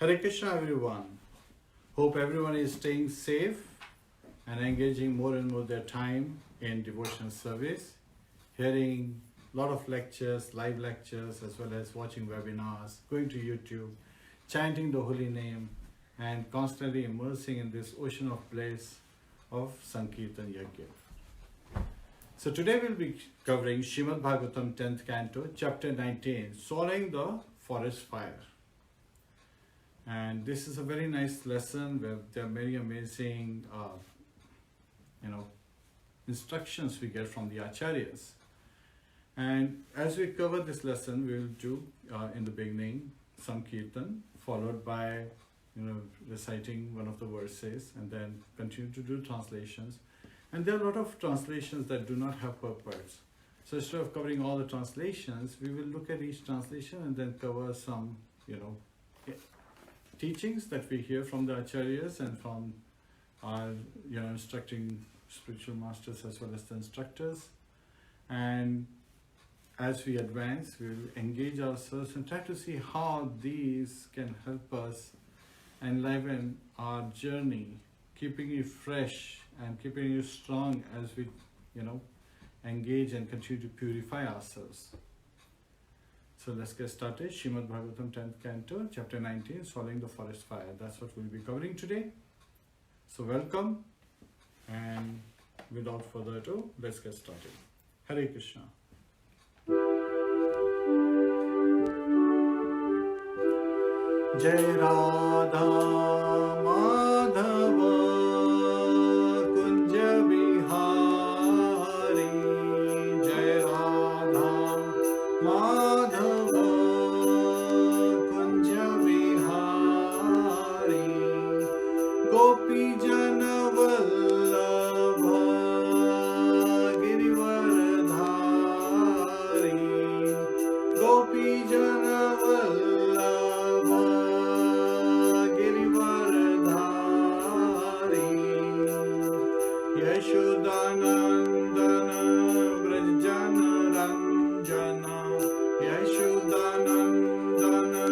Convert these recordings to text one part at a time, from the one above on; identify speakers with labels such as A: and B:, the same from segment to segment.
A: Hare Krishna everyone. Hope everyone is staying safe and engaging more and more their time in devotional service, hearing a lot of lectures, live lectures, as well as watching webinars, going to YouTube, chanting the holy name, and constantly immersing in this ocean of bliss of Sankirtan Yajna. So today we'll be covering Srimad Bhagavatam 10th Canto, Chapter 19, Soaring the Forest Fire. And this is a very nice lesson where there are many amazing instructions we get from the Acharyas. And as we cover this lesson, we will do in the beginning some kirtan, followed by reciting one of the verses, and then continue to do translations. And there are a lot of translations that do not have purports. So instead of covering all the translations, we will look at each translation and then cover some, teachings that we hear from the Acharyas and from our, instructing spiritual masters as well as the instructors. And as we advance, we will engage ourselves and try to see how these can help us enliven our journey, keeping it fresh and keeping it strong as we, engage and continue to purify ourselves. So let's get started. Srimad Bhagavatam 10th Canto, Chapter 19, Soaring the Forest Fire. That's what we'll be covering today. So welcome, and without further ado, let's get started. Hare Krishna. Jai Radha Madhava Kunja Bihari, Jai Radha Madhava Kunja Bihari, Gopi Jana Vallabha Girivaradhari, Gopi Jana Vallabha Yashodanandana Vrajjana Ranjana, Yashodanandana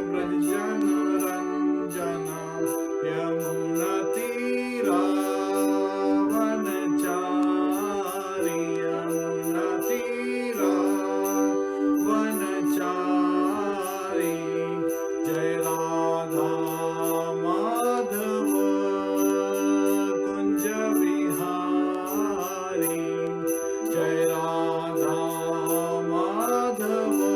A: Vrajjana Ranjana, Yamuna Tira Vanachari, Yamuna Tira Vanachari, Jai Radha Madhava Kunja Bihari, Jai Radha Madhava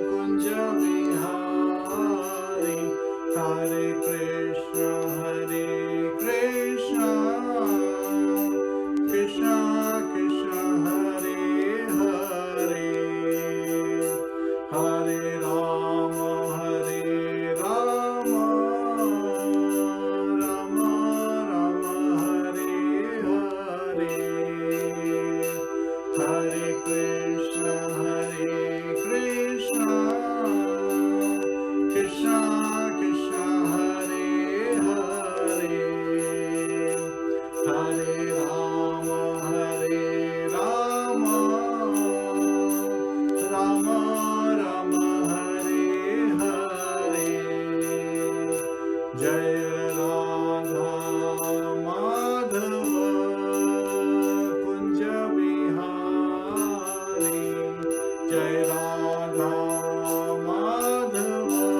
A: Kunja Bihari, Hare Krishna, Krishna Krishna, Hare Hare, Hare Rama, Rama Rama, Hare Hare Krishna, Krishna Krishna, Hare Hare, Hare Rama, Rama Rama, Hare Hare, Jaya Radha Madhava Kunja Bihari, Jai Radha Madhava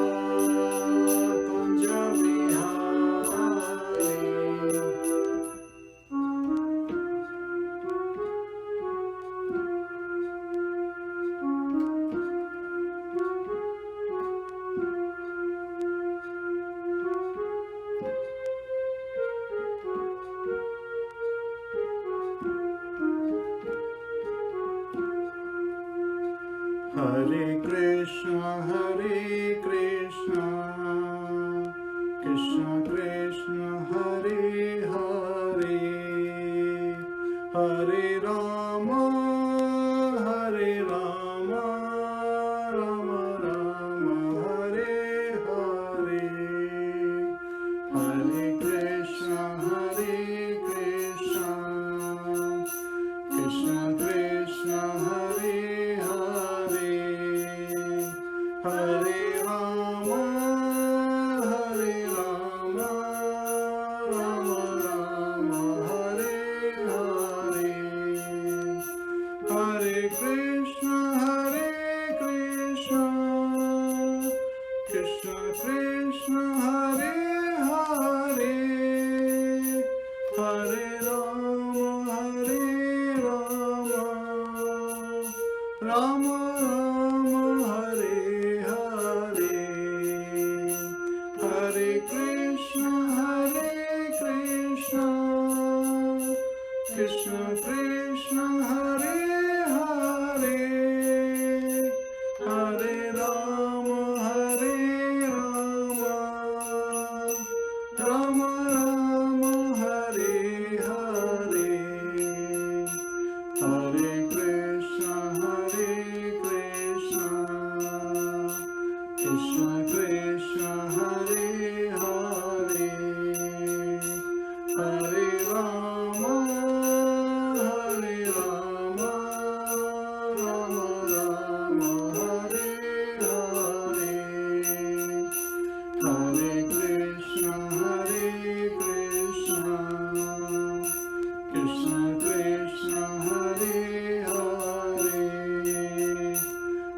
A: Kunja Bihari. Hare Krishna, Krishna Krishna, Hare Hare, Hare Rama, Rama Rama, Hare Hare, Hare Krishna, Krishna Krishna, Hare Hare, Hare Rama, Krishna Krishna Hare Hare Hare Rama Hare Rama Rama Rama Hare Hare Hare Krishna Hare Krishna Krishna Krishna Hare Hare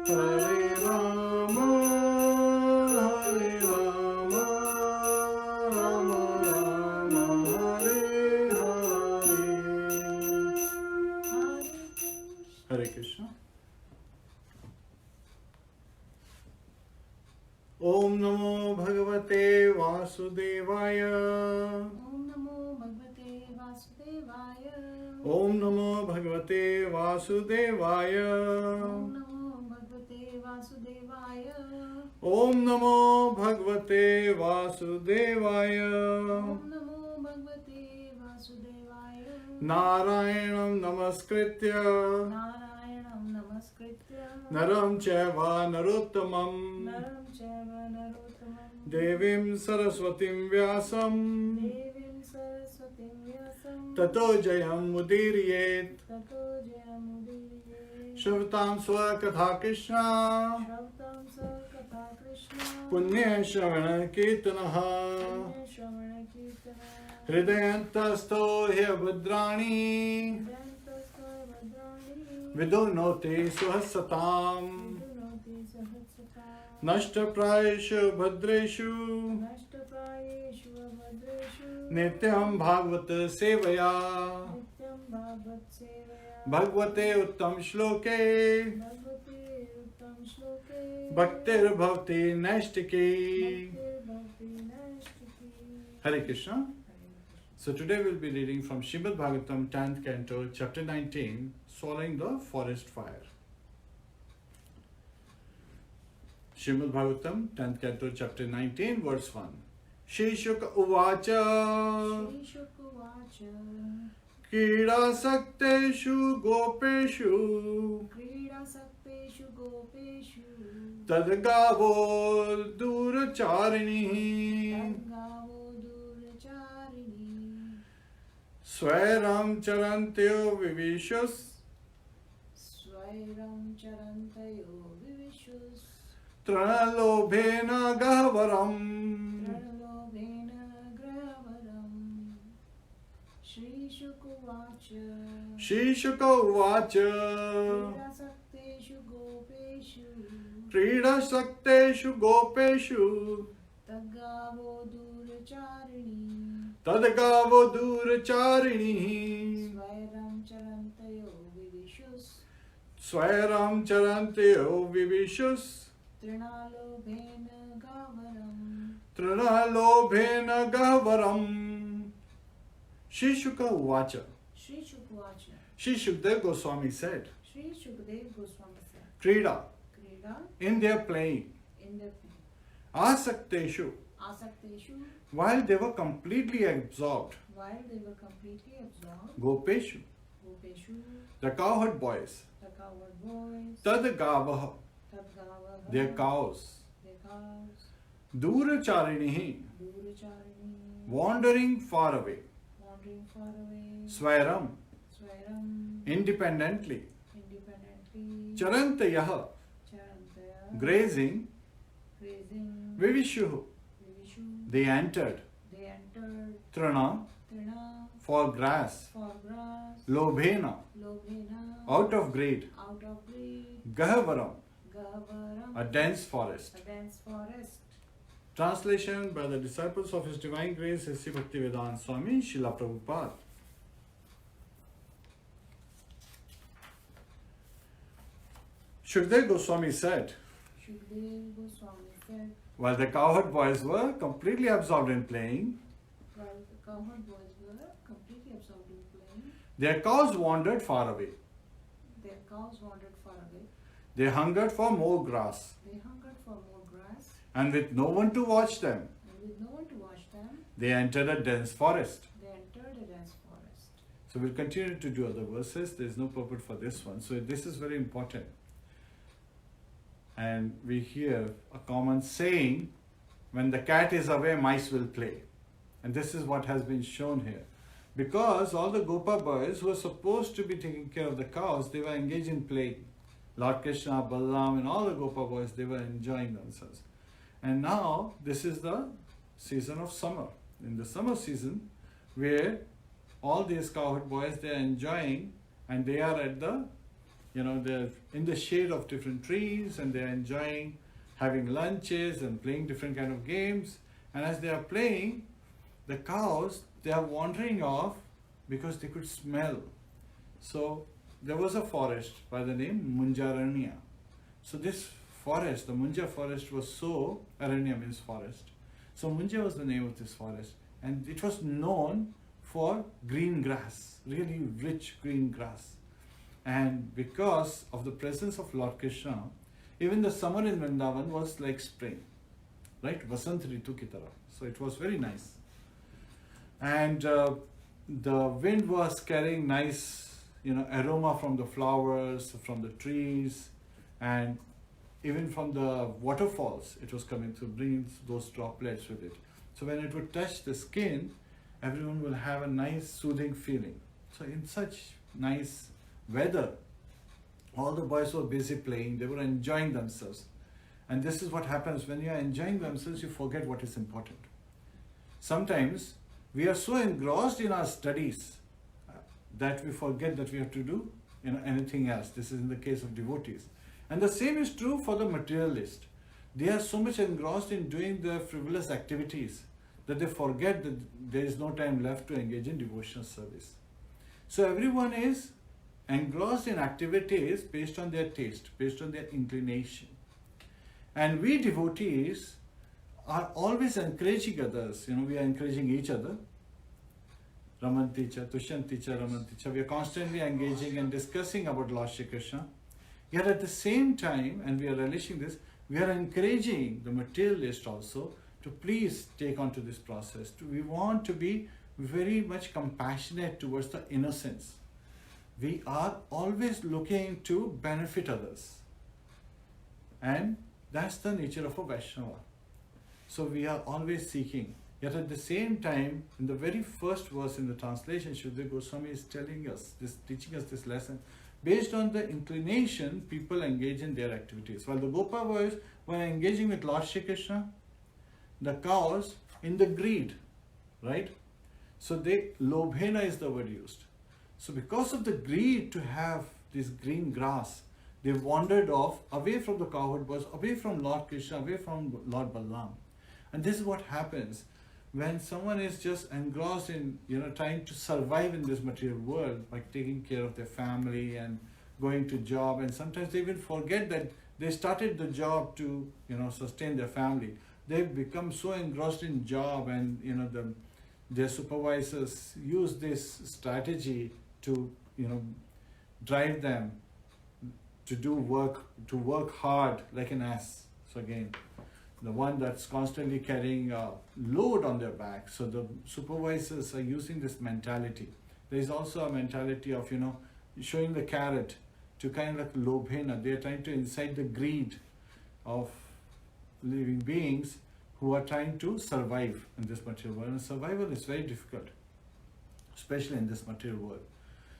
A: Hare Rama Hare Rama Rama Rama Hare Hare Hare Krishna. Om Namo Bhagavate Vasudevaya.
B: Om Namo Bhagavate Vasudevaya.
A: Om Namo Bhagavate Vasudevaya.
B: Om Namo Bhagavate Vasudevaya.
A: Om Namo Bhagavate Vasudevaya.
B: Om Namo Bhagavate Vasudevaya.
A: Narayanam Namaskritya
B: Narayanam Namaskritya.
A: Naram Chaiva Narottamam
B: Naram Chaiva Narottamam.
A: Devim Saraswatim Vyasam
B: Devim Saraswatim Vyasam.
A: Tato Jayam Mudiriyet
B: Tato Jayamudiriye.
A: Shavatam Swakatha Krishna
B: Shravtam Sakatha Krishna.
A: Punya Shravana Kirtanaha
B: Punya Shravana Kirtana.
A: Hridayantasto Hyabadrani
B: Dantastoy Vadrani.
A: Vidunote Suhasatam
B: Vidunoti Sahatsata.
A: Nashtaprayeshu Bhadreshu
B: Nashtaprayeshu Abhadreshu.
A: Nityam Bhagavad Sevaya
B: Nityam Bhagavad Sevaya.
A: Bhagavate Uttam Shloke
B: Bhagavate Uttam Shloke.
A: Bhaktir Bhavati Naistike.
B: Bhaktir Bhakti Nashtiki.
A: Hare Krishna. So today we'll be reading from Srimad Bhagavatam 10th Canto, Chapter 19, Swallowing the Forest Fire. Srimad Bhagavatam 10th Canto, Chapter 19, Verse 1. Shri Shuka Uvacha
B: Shri Shukuvacha.
A: Kida Sakteshu Gopeshu
B: Krida Sakteshu Gopeshu.
A: Tadgavo Duracharini
B: Tadgavo Duracharini.
A: Swairam Charantyo Vivishus
B: Swairam Charantayo Vivishus.
A: Tranalobhena Gahavaram
B: Pranalobhena Gravaram. Shri Shukuvacha.
A: Shri Shuka Uvacha
B: Sakteshu Gopeshu.
A: Krida Sakteshu Gopeshu
B: Tadgavo Duracharini.
A: Tadgavo Duracharini
B: Swairam Charantayo Vivishus.
A: Swairam Charantyo Vivishus
B: Trinalobhena Gavaram.
A: Tranalobhena Gahavaram. Shri Shuka Uvacha.
B: Shri Shukuvacha.
A: Shri Shukdev Goswami said,
B: Shri Shukdev Goswami said,
A: Krida,
B: Krida
A: in their playing,
B: in the
A: Asakteshu,
B: Asakteshu,
A: while they were completely absorbed,
B: while they were completely absorbed,
A: Gopeshu,
B: Gopeshu,
A: the cowherd boys,
B: the coward boys,
A: Tadgavaha,
B: Tadgavaha,
A: their cows,
B: their cows,
A: Duracharinihi,
B: Duracharini,
A: wandering far away,
B: wandering far away,
A: Swairam,
B: Swairam,
A: independently,
B: independently,
A: Charantayaha,
B: Charantaya,
A: grazing,
B: grazing,
A: Vivishuhu,
B: Vivishu,
A: they entered,
B: they entered,
A: Trana,
B: Trina,
A: for grass,
B: for grass,
A: Lobhena,
B: Lobhena,
A: out of greed,
B: out of greed,
A: Gahavaram,
B: Gavaram,
A: a dense forest.
B: a dense forest.
A: Translation by the disciples of His Divine Grace, Sri Bhaktivedanta Swami, Srila Prabhupada. Shukdev Goswami said,
B: Shukdev Goswami said,
A: while the cowherd boys were completely absorbed in playing,
B: while the cowherd boys were completely absorbed in playing,
A: their cows wandered far away.
B: their cows wandered far away.
A: They hungered for more grass,
B: They hungered for more grass,
A: and with no one to watch them,
B: and with no one to watch them,
A: they entered a dense forest.
B: they entered a dense forest.
A: So we'll continue to do other verses. There is no purport for this one. So this is very important. And we hear a common saying, when the cat is away, mice will play. And this is what has been shown here. Because all the Gopa boys who were supposed to be taking care of the cows, they were engaged in playing. Lord Krishna, Balaram, and all the Gopa boys, they were enjoying themselves. And now, this is the season of summer. In the summer season, where all these cowherd boys, they are enjoying, and they are at the, they're in the shade of different trees, and they are enjoying having lunches and playing different kind of games. And as they are playing, the cows, they are wandering off because they could smell. So there was a forest by the name Munjaranya. So this forest, the Munja forest was so, Aranya means forest. So Munja was the name of this forest, and it was known for green grass, really rich green grass. And because of the presence of Lord Krishna, even the summer in Vrindavan was like spring, right? Vasant Ritu ki tarah. So it was very nice. And the wind was carrying nice, aroma from the flowers, from the trees, and even from the waterfalls. It was coming to bring those droplets with it. So when it would touch the skin, everyone will have a nice soothing feeling. So in such nice weather, all the boys were busy playing, they were enjoying themselves. And this is what happens when you are enjoying themselves, you forget what is important. Sometimes we are so engrossed in our studies that we forget that we have to do anything else. This is in the case of devotees. And the same is true for the materialist. They are so much engrossed in doing their frivolous activities that they forget that there is no time left to engage in devotional service. So everyone is engrossed in activities based on their taste, based on their inclination. And we devotees are always encouraging others. We are encouraging each other. Ramanticha, Tushyanticha, Ramanticha. We are constantly engaging and discussing about Lord Shri Krishna. Yet at the same time, and we are relishing this, we are encouraging the materialist also to please take on to this process. We want to be very much compassionate towards the innocents. We are always looking to benefit others. And that's the nature of a Vaishnava. So we are always seeking. Yet at the same time, in the very first verse in the translation, Shukdev Goswami is telling us, teaching us this lesson. Based on the inclination, people engage in their activities. While the Gopa boys were engaging with Lord Shri Krishna, the cows in the greed, right? So lobhena is the word used. So because of the greed to have this green grass, they wandered off away from the cowherd boys, away from Lord Krishna, away from Lord Balaram. And this is what happens when someone is just engrossed in, trying to survive in this material world by taking care of their family and going to job, and sometimes they even forget that they started the job to, sustain their family. They've become so engrossed in job, and their supervisors use this strategy to, drive them to work hard like an ass. So again, the one that's constantly carrying a load on their back. So the supervisors are using this mentality. There is also a mentality of, showing the carrot to kind of like lobhena. They are trying to incite the greed of living beings who are trying to survive in this material world. And survival is very difficult, especially in this material world.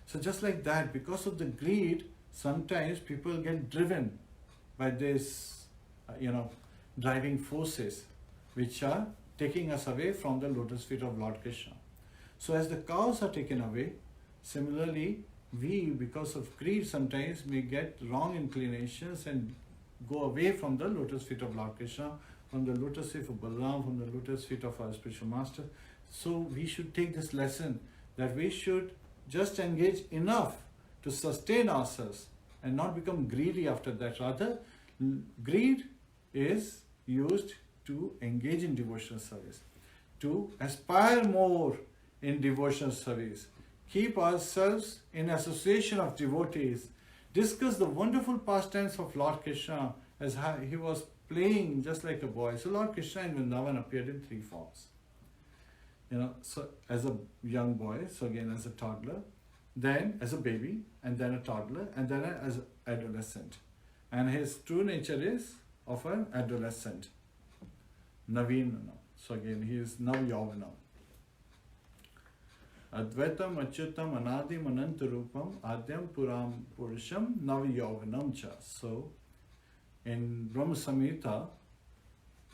A: So just like that, because of the greed, sometimes people get driven by this, driving forces which are taking us away from the lotus feet of Lord Krishna. So as the cows are taken away, similarly, we, because of greed, sometimes may get wrong inclinations and go away from the lotus feet of Lord Krishna, from the lotus feet of Balaram, from the lotus feet of our spiritual master. So we should take this lesson that we should just engage enough to sustain ourselves and not become greedy after that. Rather, greed is used to engage in devotional service, to aspire more in devotional service, keep ourselves in association of devotees, discuss the wonderful pastimes of Lord Krishna as he was playing just like a boy. So Lord Krishna in Vrindavan appeared in 3 forms. So as a young boy, so again as a toddler, then as a baby, and then a toddler, and then as an adolescent. and his true nature is of an adolescent. Navinanam. So again, he is Navyavanam. Advaitam Achyutam Anadim Anantarupam Adyam Puram Purusham Navyavanam Cha. So in Brahma Samhita,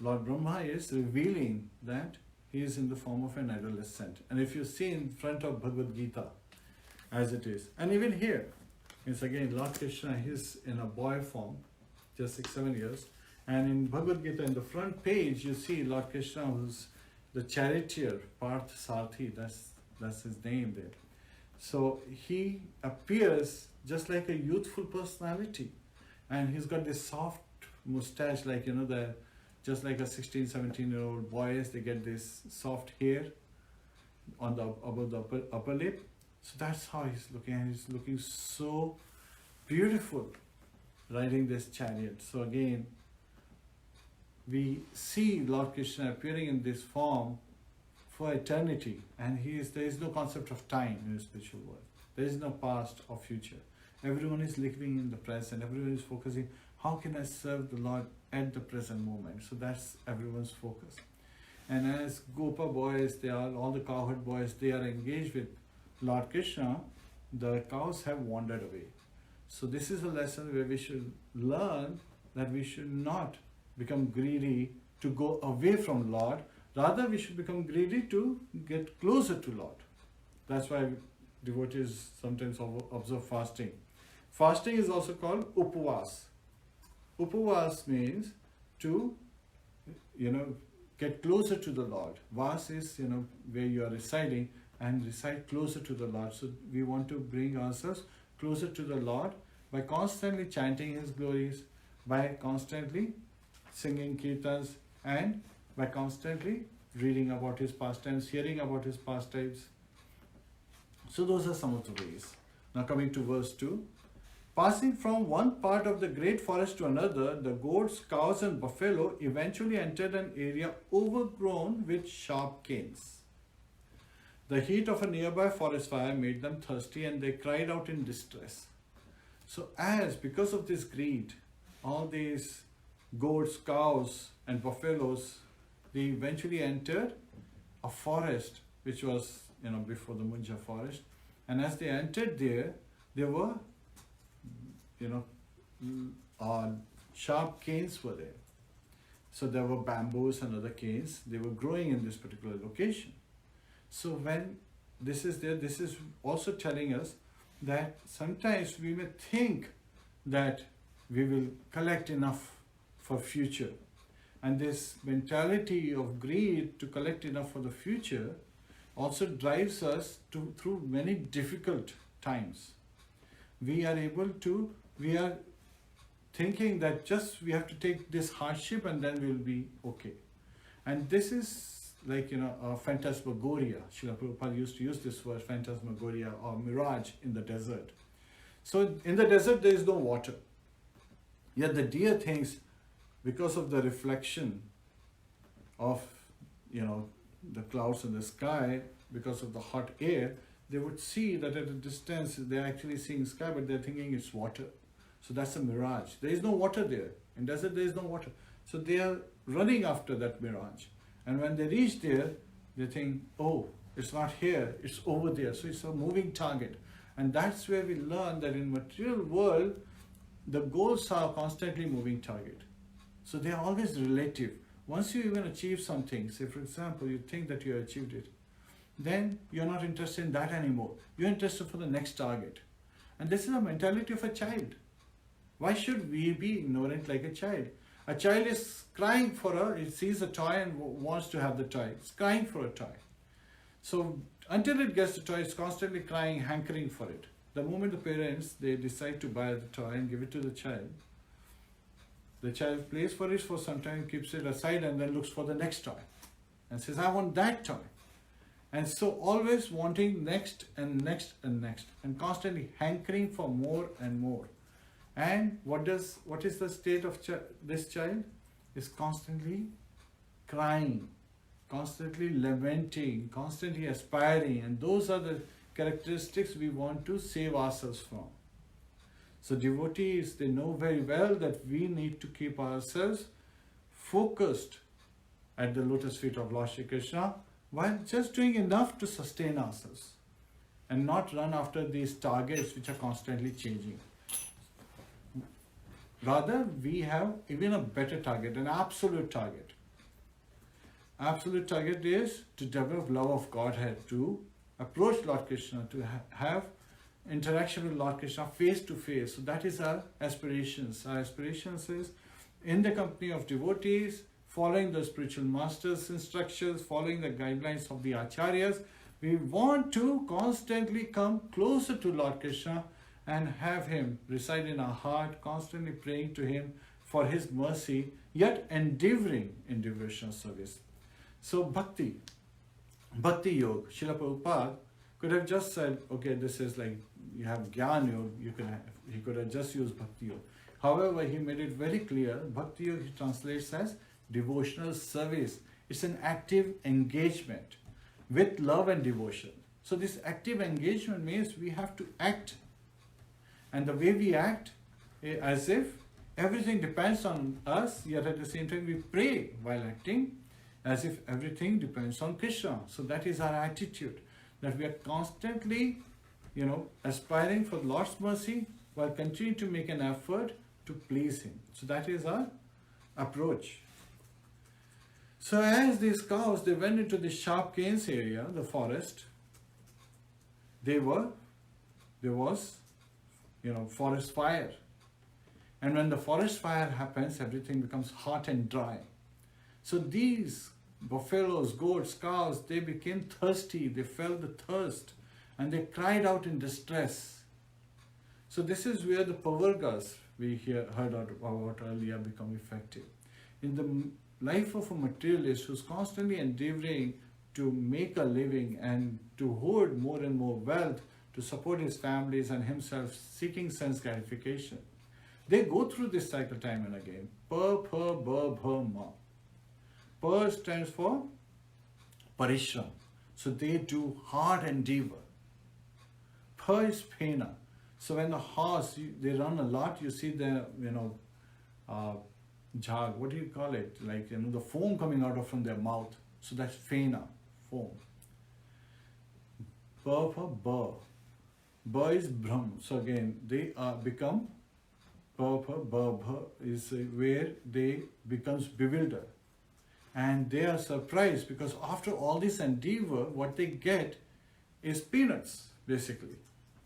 A: Lord Brahma is revealing that he is in the form of an adolescent. And if you see in front of Bhagavad Gita as it is, and even here, it's again Lord Krishna, he's in a boy form, just 6-7 years. And in Bhagavad Gita, in the front page, you see Lord Krishna, who's the charioteer, Parth Sarthi, that's his name there. So he appears just like a youthful personality. And he's got this soft mustache, like, just like a 16-17-year-old boys, they get this soft hair on the above the upper lip. So that's how he's looking, and he's looking so beautiful riding this chariot. So again, we see Lord Krishna appearing in this form for eternity, and there is no concept of time in the spiritual world. There is no past or future. Everyone is living in the present. Everyone is focusing, how can I serve the Lord at the present moment? So that's everyone's focus. And as Gopa boys, all the cowherd boys, they are engaged with Lord Krishna, the cows have wandered away. So this is a lesson where we should learn that we should not become greedy to go away from Lord. Rather, we should become greedy to get closer to Lord. That's why devotees sometimes observe fasting. Fasting is also called upavas. Upavas means to, get closer to the Lord. Vas is, where you are residing, and reside closer to the Lord. So we want to bring ourselves closer to the Lord by constantly chanting His glories, by constantly singing kirtans, and by constantly reading about His pastimes, hearing about His pastimes. So those are some of the ways. Now coming to verse 2. Passing from one part of the great forest to another, the goats, cows and buffalo eventually entered an area overgrown with sharp canes. The heat of a nearby forest fire made them thirsty, and they cried out in distress. So because of this greed, all these goats, cows and buffaloes, they eventually entered a forest which was, before the Munja forest. And as they entered there were, sharp canes were there. So there were bamboos and other canes. They were growing in this particular location. So when this is there, this is also telling us that sometimes we may think that we will collect enough for future. And this mentality of greed to collect enough for the future also drives us through many difficult times. We are thinking that just we have to take this hardship and then we'll be okay. And this is like, a phantasmagoria. Srila Prabhupada used to use this word, phantasmagoria or mirage in the desert. So in the desert there is no water. Yet the deer thinks, because of the reflection of, the clouds in the sky, because of the hot air, they would see that at a distance they're actually seeing sky, but they're thinking it's water. So that's a mirage. There is no water there. In desert there is no water. So they are running after that mirage. And when they reach there, they think, oh, it's not here, it's over there. So it's a moving target. And that's where we learn that in material world, the goals are constantly moving target. So they are always relative. Once you even achieve something, say for example, you think that you achieved it, then you're not interested in that anymore. You're interested for the next target. And this is the mentality of a child. Why should we be ignorant like a child? A child is crying it sees a toy and wants to have the toy. It's crying for a toy. So until it gets the toy, it's constantly crying, hankering for it. The moment the parents, they decide to buy the toy and give it to the child plays for it for some time, keeps it aside, and then looks for the next toy and says, I want that toy. And so always wanting next and next and next, and constantly hankering for more and more. And what is the state of this child? Is constantly crying, constantly lamenting, constantly aspiring, and those are the characteristics we want to save ourselves from. So devotees, they know very well that we need to keep ourselves focused at the lotus feet of Lord Shri Krishna while just doing enough to sustain ourselves and not run after these targets which are constantly changing. Rather, we have even a better target, an absolute target. Absolute target is to develop love of Godhead, to approach Lord Krishna, to have interaction with Lord Krishna face to face. So that is our aspirations. Our aspirations is in the company of devotees, following the spiritual masters' instructions, following the guidelines of the acharyas. We want to constantly come closer to Lord Krishna and have him reside in our heart, constantly praying to him for his mercy, yet endeavoring in devotional service. So Bhakti Yoga, Srila Prabhupada could have just said, okay, this is like, you have Gyan Yoga, he could have just used Bhakti Yoga. However, he made it very clear, Bhakti Yoga he translates as devotional service. It's an active engagement with love and devotion. So this active engagement means we have to act. And the way we act, as if everything depends on us, yet at the same time we pray while acting, as if everything depends on Krishna. So that is our attitude, that we are constantly, aspiring for Lord's mercy while continuing to make an effort to please him. So that is our approach. So as these cows, they went into the sharp canes area, the forest, there was forest fire. And when the forest fire happens, everything becomes hot and dry. So these buffaloes, goats, cows, they became thirsty, they felt the thirst, and they cried out in distress. So this is where the pavargas we heard about earlier become effective. In the life of a materialist who's constantly endeavoring to make a living and to hoard more and more wealth to support his families and himself, seeking sense gratification, they go through this cycle time and again. Pa, pa, ba, bha, ma. Pa stands for parishram. So they do hard endeavor. Pa is pena. So when the horse, they run a lot, you see the, jhag, what do you call it? Like, the foam coming out from their mouth. So that's fena, foam. Pa, pa, ba. Ba is Brahm. So again, they become, pa, pa, ba, bha is where they becomes bewildered. And they are surprised because after all this endeavor, what they get is peanuts, basically.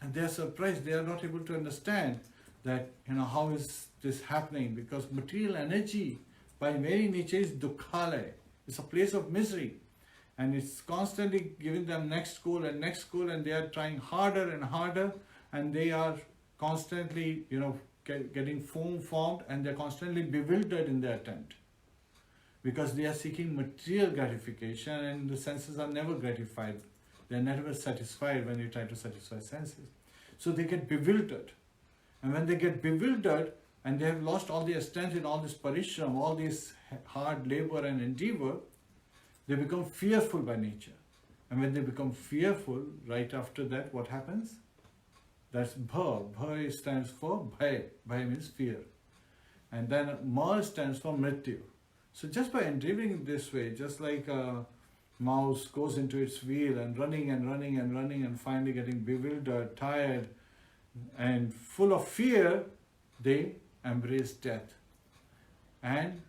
A: And they are surprised, they are not able to understand that, how is this happening? Because material energy, by very nature, is dukhalaya. It's a place of misery. And it's constantly giving them next goal, and they are trying harder and harder, and they are constantly, getting foam formed, and they're constantly bewildered in their attempt. Because they are seeking material gratification, and the senses are never gratified. They're never satisfied when you try to satisfy senses. So they get bewildered. And when they get bewildered, and they have lost all their strength in all this parishram, all this hard labor and endeavor, they become fearful by nature. And when they become fearful, right after that, what happens? That's bha. Bha stands for bhai. Bhai means fear. And then ma stands for mrityu. So just by endeavoring this way, just like a mouse goes into its wheel and running and running and running and finally getting bewildered, tired, and full of fear, they embrace death. And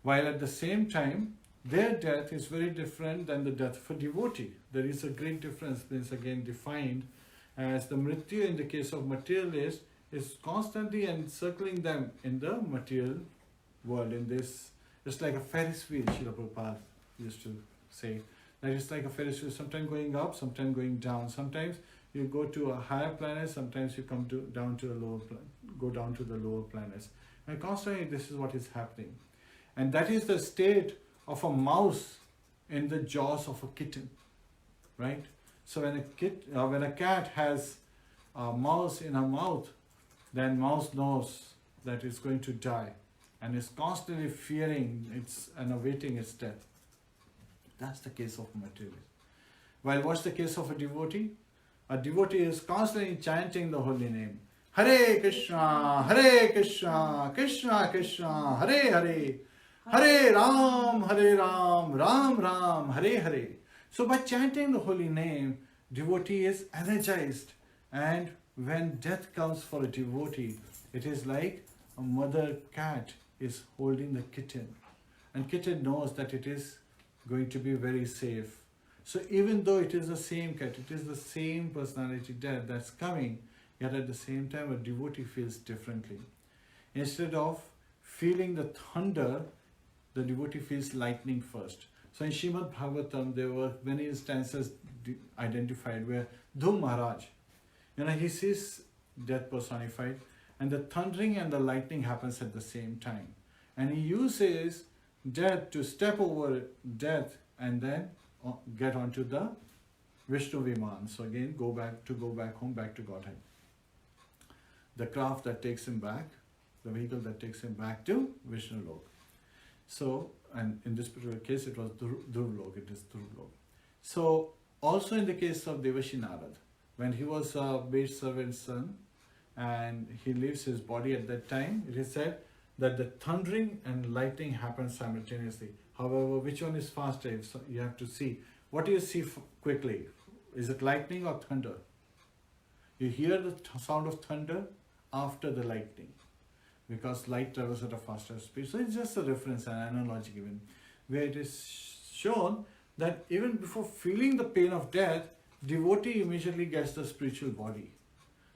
A: while at the same time, their death is very different than the death of a devotee. There is a great difference. This again defined as the mrityu in the case of materialist is constantly encircling them in the material world. In this, it's like a Ferris wheel, Srila Prabhupada used to say. That it's like a Ferris wheel, sometimes going up, sometimes going down. Sometimes you go to a higher planet, sometimes you come down to the lower planets. And constantly this is what is happening. And that is the state of a mouse in the jaws of a kitten, right? So when a cat has a mouse in her mouth, then mouse knows that it's going to die and is constantly fearing and awaiting its death. That's the case of a materialist. While what's the case of a devotee? A devotee is constantly chanting the holy name, Hare Krishna, Krishna Krishna, Hare Hare, Hare Ram, Ram Ram, Hare Hare. So by chanting the holy name, devotee is energized. And when death comes for a devotee, it is like a mother cat is holding the kitten. And kitten knows that it is going to be very safe. So even though it is the same cat, it is the same personality death that's coming, yet at the same time a devotee feels differently. Instead of feeling the thunder, the devotee feels lightning first. So in Srimad Bhagavatam, there were many instances identified where Dhum Maharaj, he sees death personified, and the thundering and the lightning happens at the same time. And he uses death to step over death and then get onto the Vishnu Viman. So again, go back home, back to Godhead. The craft that takes him back, the vehicle that takes him back to Vishnu Lok. So, and in this particular case, it was Dhruv Lok, it is Dhruv Lok. So, also in the case of Devashi Narad, when he was a maid servant's son and he leaves his body at that time, it is said that the thundering and lightning happen simultaneously. However, which one is faster? So you have to see. What do you see quickly? Is it lightning or thunder? You hear the sound of thunder after the lightning, because light travels at a faster speed. So it's just a reference, an analogy given, where it is shown that even before feeling the pain of death, devotee immediately gets the spiritual body.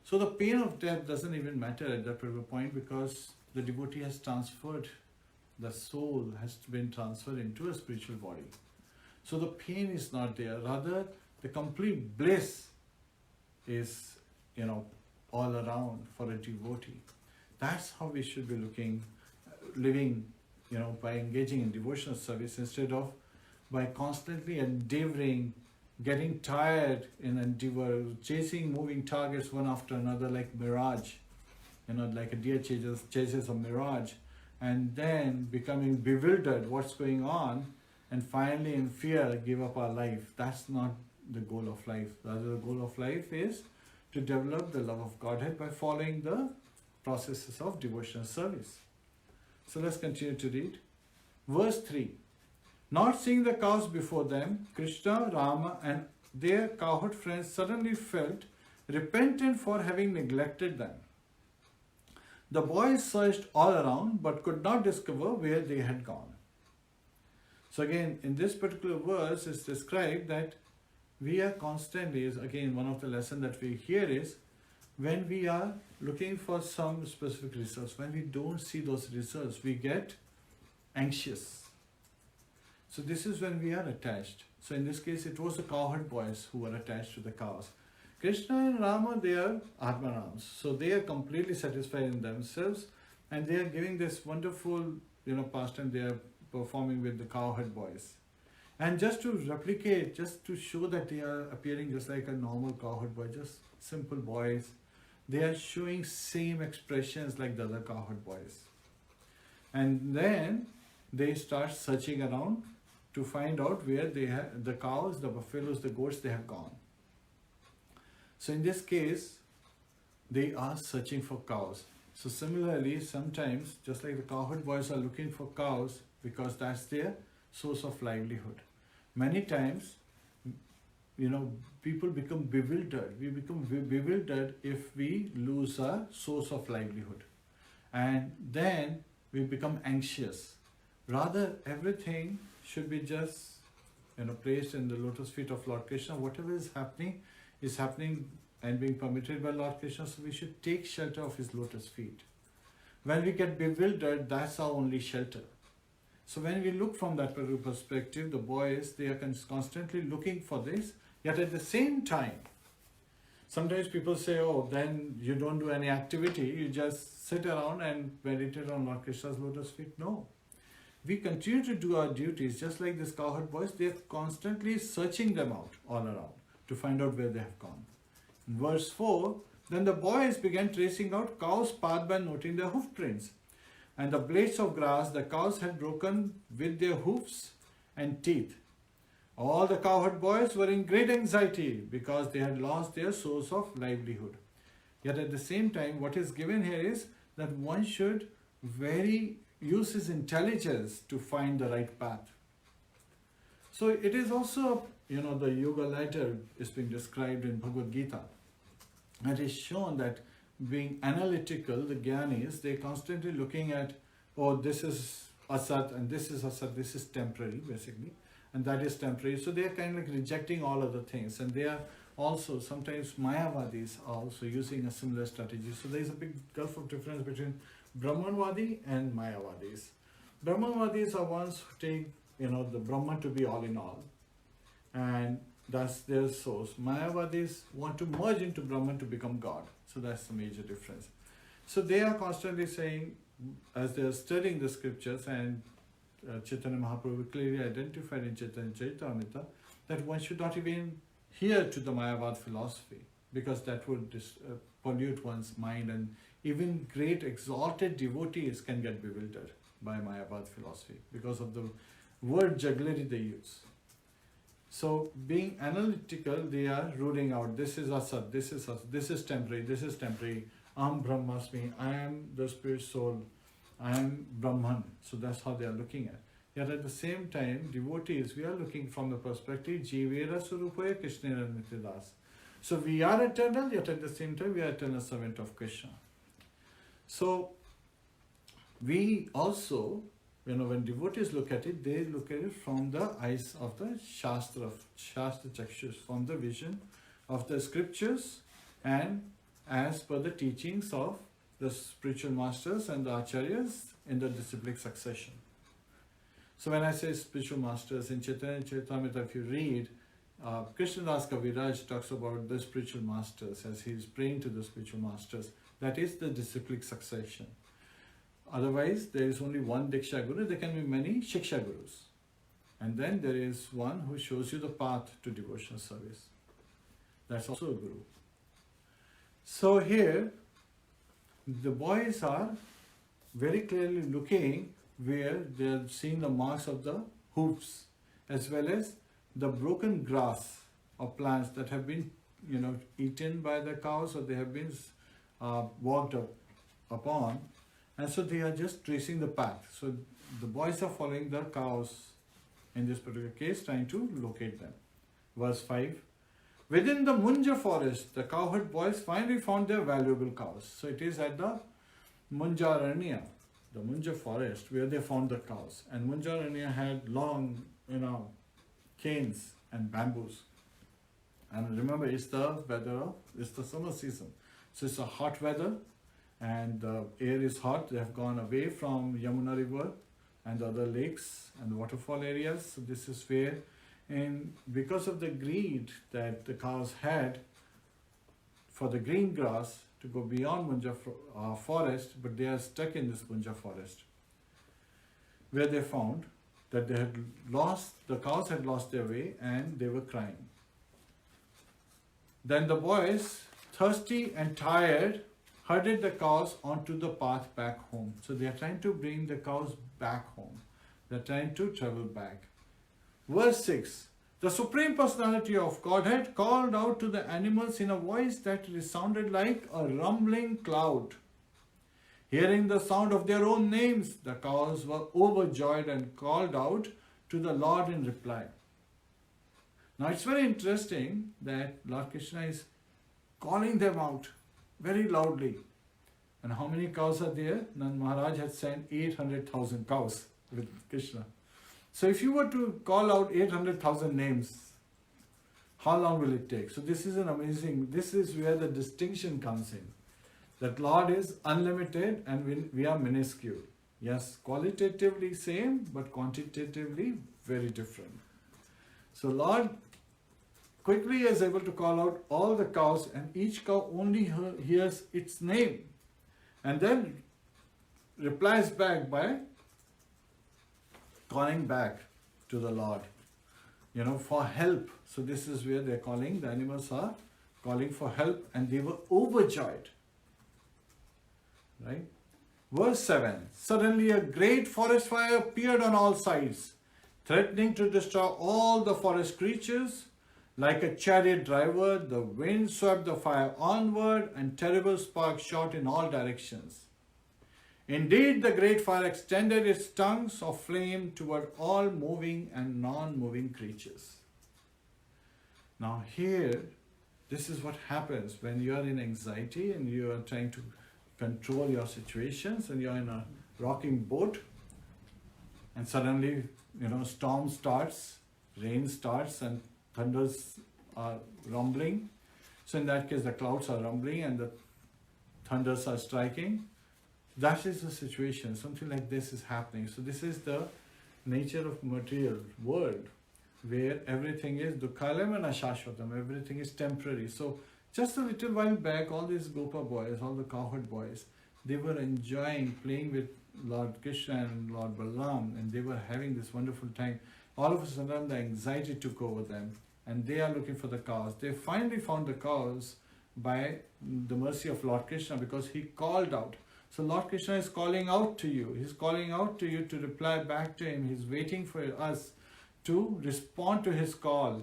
A: So the pain of death doesn't even matter at that particular point, because the devotee has transferred, the soul has been transferred into a spiritual body. So the pain is not there. Rather, the complete bliss is, all around for a devotee. That's how we should be living, by engaging in devotional service, instead of by constantly endeavoring, getting tired in endeavor, chasing moving targets one after another like mirage, like a deer chases a mirage, and then becoming bewildered what's going on, and finally in fear give up our life. That's not the goal of life. Rather, the goal of life is to develop the love of Godhead by following the processes of devotional service. So let's continue to read. Verse 3. Not seeing the cows before them, Krishna, Rama and their cowherd friends suddenly felt repentant for having neglected them. The boys searched all around but could not discover where they had gone. So again, in this particular verse, it's described that we are constantly, again, one of the lessons that we hear is, when we are looking for some specific results, when we don't see those results, we get anxious. So this is when we are attached. So in this case, it was the cowherd boys who were attached to the cows. Krishna and Rama, they are Atmarams. So they are completely satisfied in themselves, and they are giving this wonderful, pastime they are performing with the cowherd boys. And just to replicate, just to show that they are appearing just like a normal cowherd boy, just simple boys, they are showing same expressions like the other cowherd boys. And then they start searching around to find out where they have the cows, the buffaloes, the goats, they have gone. So in this case, they are searching for cows. So similarly, sometimes, just like the cowherd boys are looking for cows because that's their source of livelihood. Many times, people become bewildered. We become bewildered if we lose our source of livelihood. And then we become anxious. Rather, everything should be just, placed in the lotus feet of Lord Krishna. Whatever is happening and being permitted by Lord Krishna. So we should take shelter of his lotus feet. When we get bewildered, that's our only shelter. So when we look from that perspective, the boys, they are constantly looking for this. Yet at the same time, sometimes people say, oh, then you don't do any activity. You just sit around and meditate on Lord Krishna's lotus feet. No. We continue to do our duties, just like these cowherd boys. They are constantly searching them out all around to find out where they have gone. In verse 4, then the boys began tracing out cows' path by noting their hoof prints. And the blades of grass the cows had broken with their hoofs and teeth. All the cowherd boys were in great anxiety because they had lost their source of livelihood. Yet at the same time, what is given here is that one should use his intelligence to find the right path. So it is also, the yoga ladder is being described in Bhagavad Gita. And it is shown that being analytical, the Gyanis, they're constantly looking at, oh, this is asat and this is asat, this is temporary basically, and that is temporary. So they are kind of like rejecting all other things, and they are also sometimes Mayavadis are also using a similar strategy. So there is a big gulf of difference between Brahmanvadi and Mayavadis. Brahmanvadis are ones who take the Brahman to be all in all, and that's their source. Mayavadis want to merge into Brahman to become God. So that's the major difference. So they are constantly saying, as they are studying the scriptures, and Chaitanya Mahaprabhu clearly identified in Chaitanya Charitamrita that one should not even hear to the Mayavad philosophy, because that would pollute one's mind, and even great exalted devotees can get bewildered by Mayavad philosophy because of the word jugglery they use. So being analytical, they are ruling out, this is asat, this is asat, this is temporary, Aham Brahmasmi, I am the spirit soul, I am Brahman. So that's how they are looking at. Yet at the same time, devotees, we are looking from the perspective, Jivera Surupaya Krishnera Nityadas. So we are eternal, yet at the same time, we are eternal servant of Krishna. So we also, when devotees look at it, they look at it from the eyes of the Shastra Chakshus, from the vision of the scriptures, and as per the teachings of the spiritual masters and the acharyas in the disciplic succession. So when I say spiritual masters, in Chaitanya Charitamrita, if you read, Krishnadas Kaviraj talks about the spiritual masters as he is praying to the spiritual masters. That is the disciplic succession. Otherwise, there is only one Diksha Guru. There can be many Shiksha Gurus. And then there is one who shows you the path to devotional service. That's also a Guru. So here, the boys are very clearly looking where they are seeing the marks of the hoofs, as well as the broken grass or plants that have been, eaten by the cows, or they have been walked upon. And so they are just tracing the path. So the boys are following the cows, in this particular case, trying to locate them. Verse 5. Within the Munja forest, the cowherd boys finally found their valuable cows. So it is at the Munjaranya, the Munja forest, where they found the cows. And Munjaranya had long, canes and bamboos. And remember, it's the summer season. So it's a hot weather, and the air is hot. They have gone away from Yamuna River and the other lakes and the waterfall areas. So this is where, and because of the greed that the cows had for the green grass to go beyond Munja forest, but they are stuck in this Munja forest, where they found that the cows had lost their way, and they were crying. Then the boys, thirsty and tired, herded the cows onto the path back home. So they are trying to bring the cows back home. They are trying to travel back. Verse 6. The Supreme Personality of Godhead called out to the animals in a voice that resounded like a rumbling cloud. Hearing the sound of their own names, the cows were overjoyed and called out to the Lord in reply. Now it's very interesting that Lord Krishna is calling them out very loudly. And how many cows are there? Nand Maharaj had sent 800,000 cows with Krishna. So if you were to call out 800,000 names, how long will it take? So this is this is where the distinction comes in. That Lord is unlimited and we are minuscule. Yes, qualitatively same, but quantitatively very different. So Lord quickly is able to call out all the cows, and each cow only hears its name and then replies back by calling back to the Lord, for help. So this is where they're calling, the animals are calling for help, and they were overjoyed. Right? Verse 7. Suddenly a great forest fire appeared on all sides, threatening to destroy all the forest creatures. Like a chariot driver, the wind swept the fire onward, and terrible sparks shot in all directions. Indeed, the great fire extended its tongues of flame toward all moving and non-moving creatures. Now here, this is what happens when you are in anxiety and you are trying to control your situations and you are in a rocking boat and suddenly, storm starts, rain starts and thunders are rumbling. So in that case, the clouds are rumbling and the thunders are striking. That is the situation. Something like this is happening. So this is the nature of material world, where everything is dukhalam and ashashvatam. Everything is temporary. So just a little while back, all these Gopa boys, all the cowherd boys, they were enjoying playing with Lord Krishna and Lord Balaram, and they were having this wonderful time. All of a sudden, the anxiety took over them, and they are looking for the cows. They finally found the cows by the mercy of Lord Krishna, because he called out. So Lord Krishna is calling out to you. He's calling out to you to reply back to him. He's waiting for us to respond to his call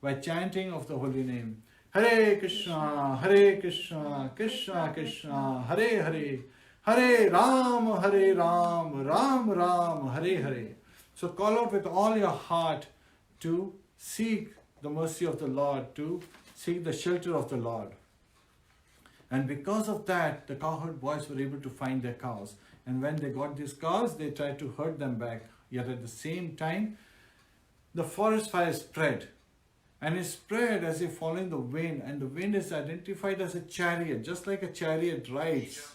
A: by chanting of the holy name. Hare Krishna, Krishna Krishna, Hare Hare, Hare Ram, Ram Ram, Hare Hare. So call out with all your heart to seek the mercy of the Lord, to seek the shelter of the Lord. And because of that, the cowherd boys were able to find their cows. And when they got these cows, they tried to herd them back. Yet at the same time, the forest fire spread. And it spread as if following the wind. And the wind is identified as a chariot, just like a chariot rides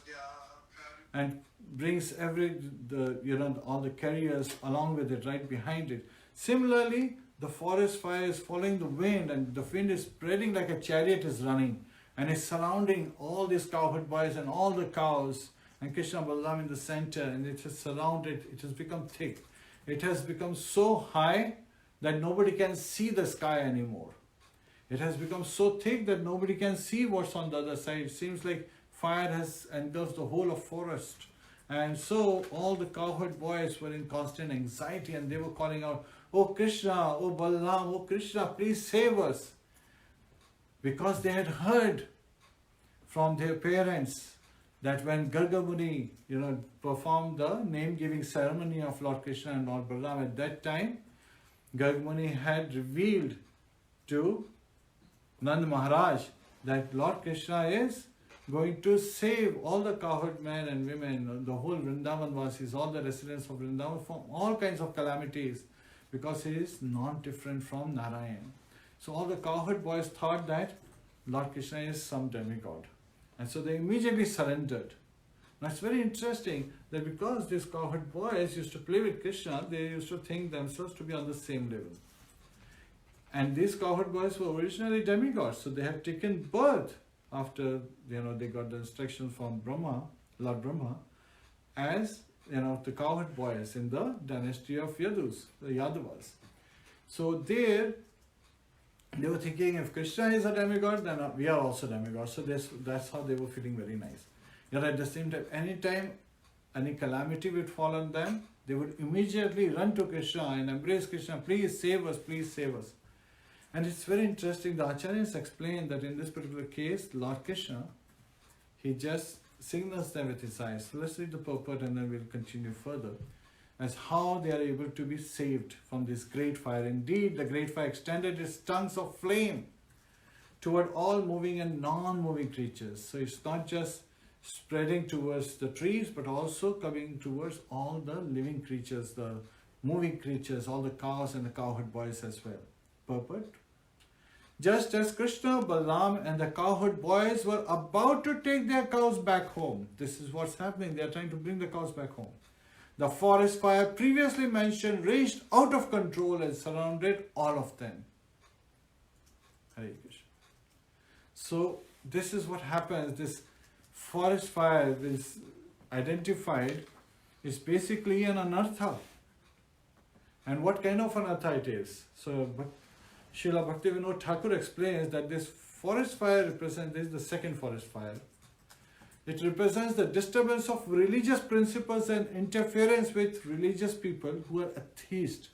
A: and brings all the carriers along with it right behind it. Similarly, the forest fire is following the wind, and the wind is spreading like a chariot is running. And it's surrounding all these cowherd boys and all the cows, and Krishna Balaram in the center, and it has surrounded, it has become thick. It has become so high that nobody can see the sky anymore. It has become so thick that nobody can see what's on the other side. It seems like fire has engulfed the whole of forest. And so all the cowherd boys were in constant anxiety, and they were calling out, "Oh Krishna, oh Balaram, oh Krishna, please save us." Because they had heard from their parents that when Garga Muni, performed the name-giving ceremony of Lord Krishna and Lord Balaram, at that time, Garga Muni had revealed to Nand Maharaj that Lord Krishna is going to save all the cowherd men and women, the whole Vrindavan Vasis, all the residents of Vrindavan from all kinds of calamities, because he is not different from Narayan. So all the cowherd boys thought that Lord Krishna is some demigod. And so they immediately surrendered. Now it's very interesting that because these cowherd boys used to play with Krishna, they used to think themselves to be on the same level. And these cowherd boys were originally demigods, so they have taken birth after they got the instruction from Brahma, Lord Brahma, as the cowherd boys in the dynasty of Yadus, the Yadavas. So they were thinking, if Krishna is a demigod, then we are also demigods. So that's how they were feeling very nice. Yet at the same time, anytime any calamity would fall on them, they would immediately run to Krishna and embrace Krishna. Please save us, please save us. And it's very interesting, the Acharyas explain that in this particular case, Lord Krishna, he just signals them with his eyes. So let's read the purport and then we'll continue further. As how they are able to be saved from this great fire. Indeed, the great fire extended its tongues of flame toward all moving and non-moving creatures. So it's not just spreading towards the trees, but also coming towards all the living creatures, the moving creatures, all the cows and the cowherd boys as well. Purport. Just as Krishna, Balaram and the cowherd boys were about to take their cows back home. This is what's happening. They are trying to bring the cows back home. The forest fire previously mentioned raged out of control and surrounded all of them. Hare Krishna. So this is what happens. This forest fire is identified is basically an anartha. And what kind of anartha it is? So Srila Bhaktivinoda Thakur explains that this forest fire represents, this is the second forest fire. It represents the disturbance of religious principles and interference with religious people who are atheists.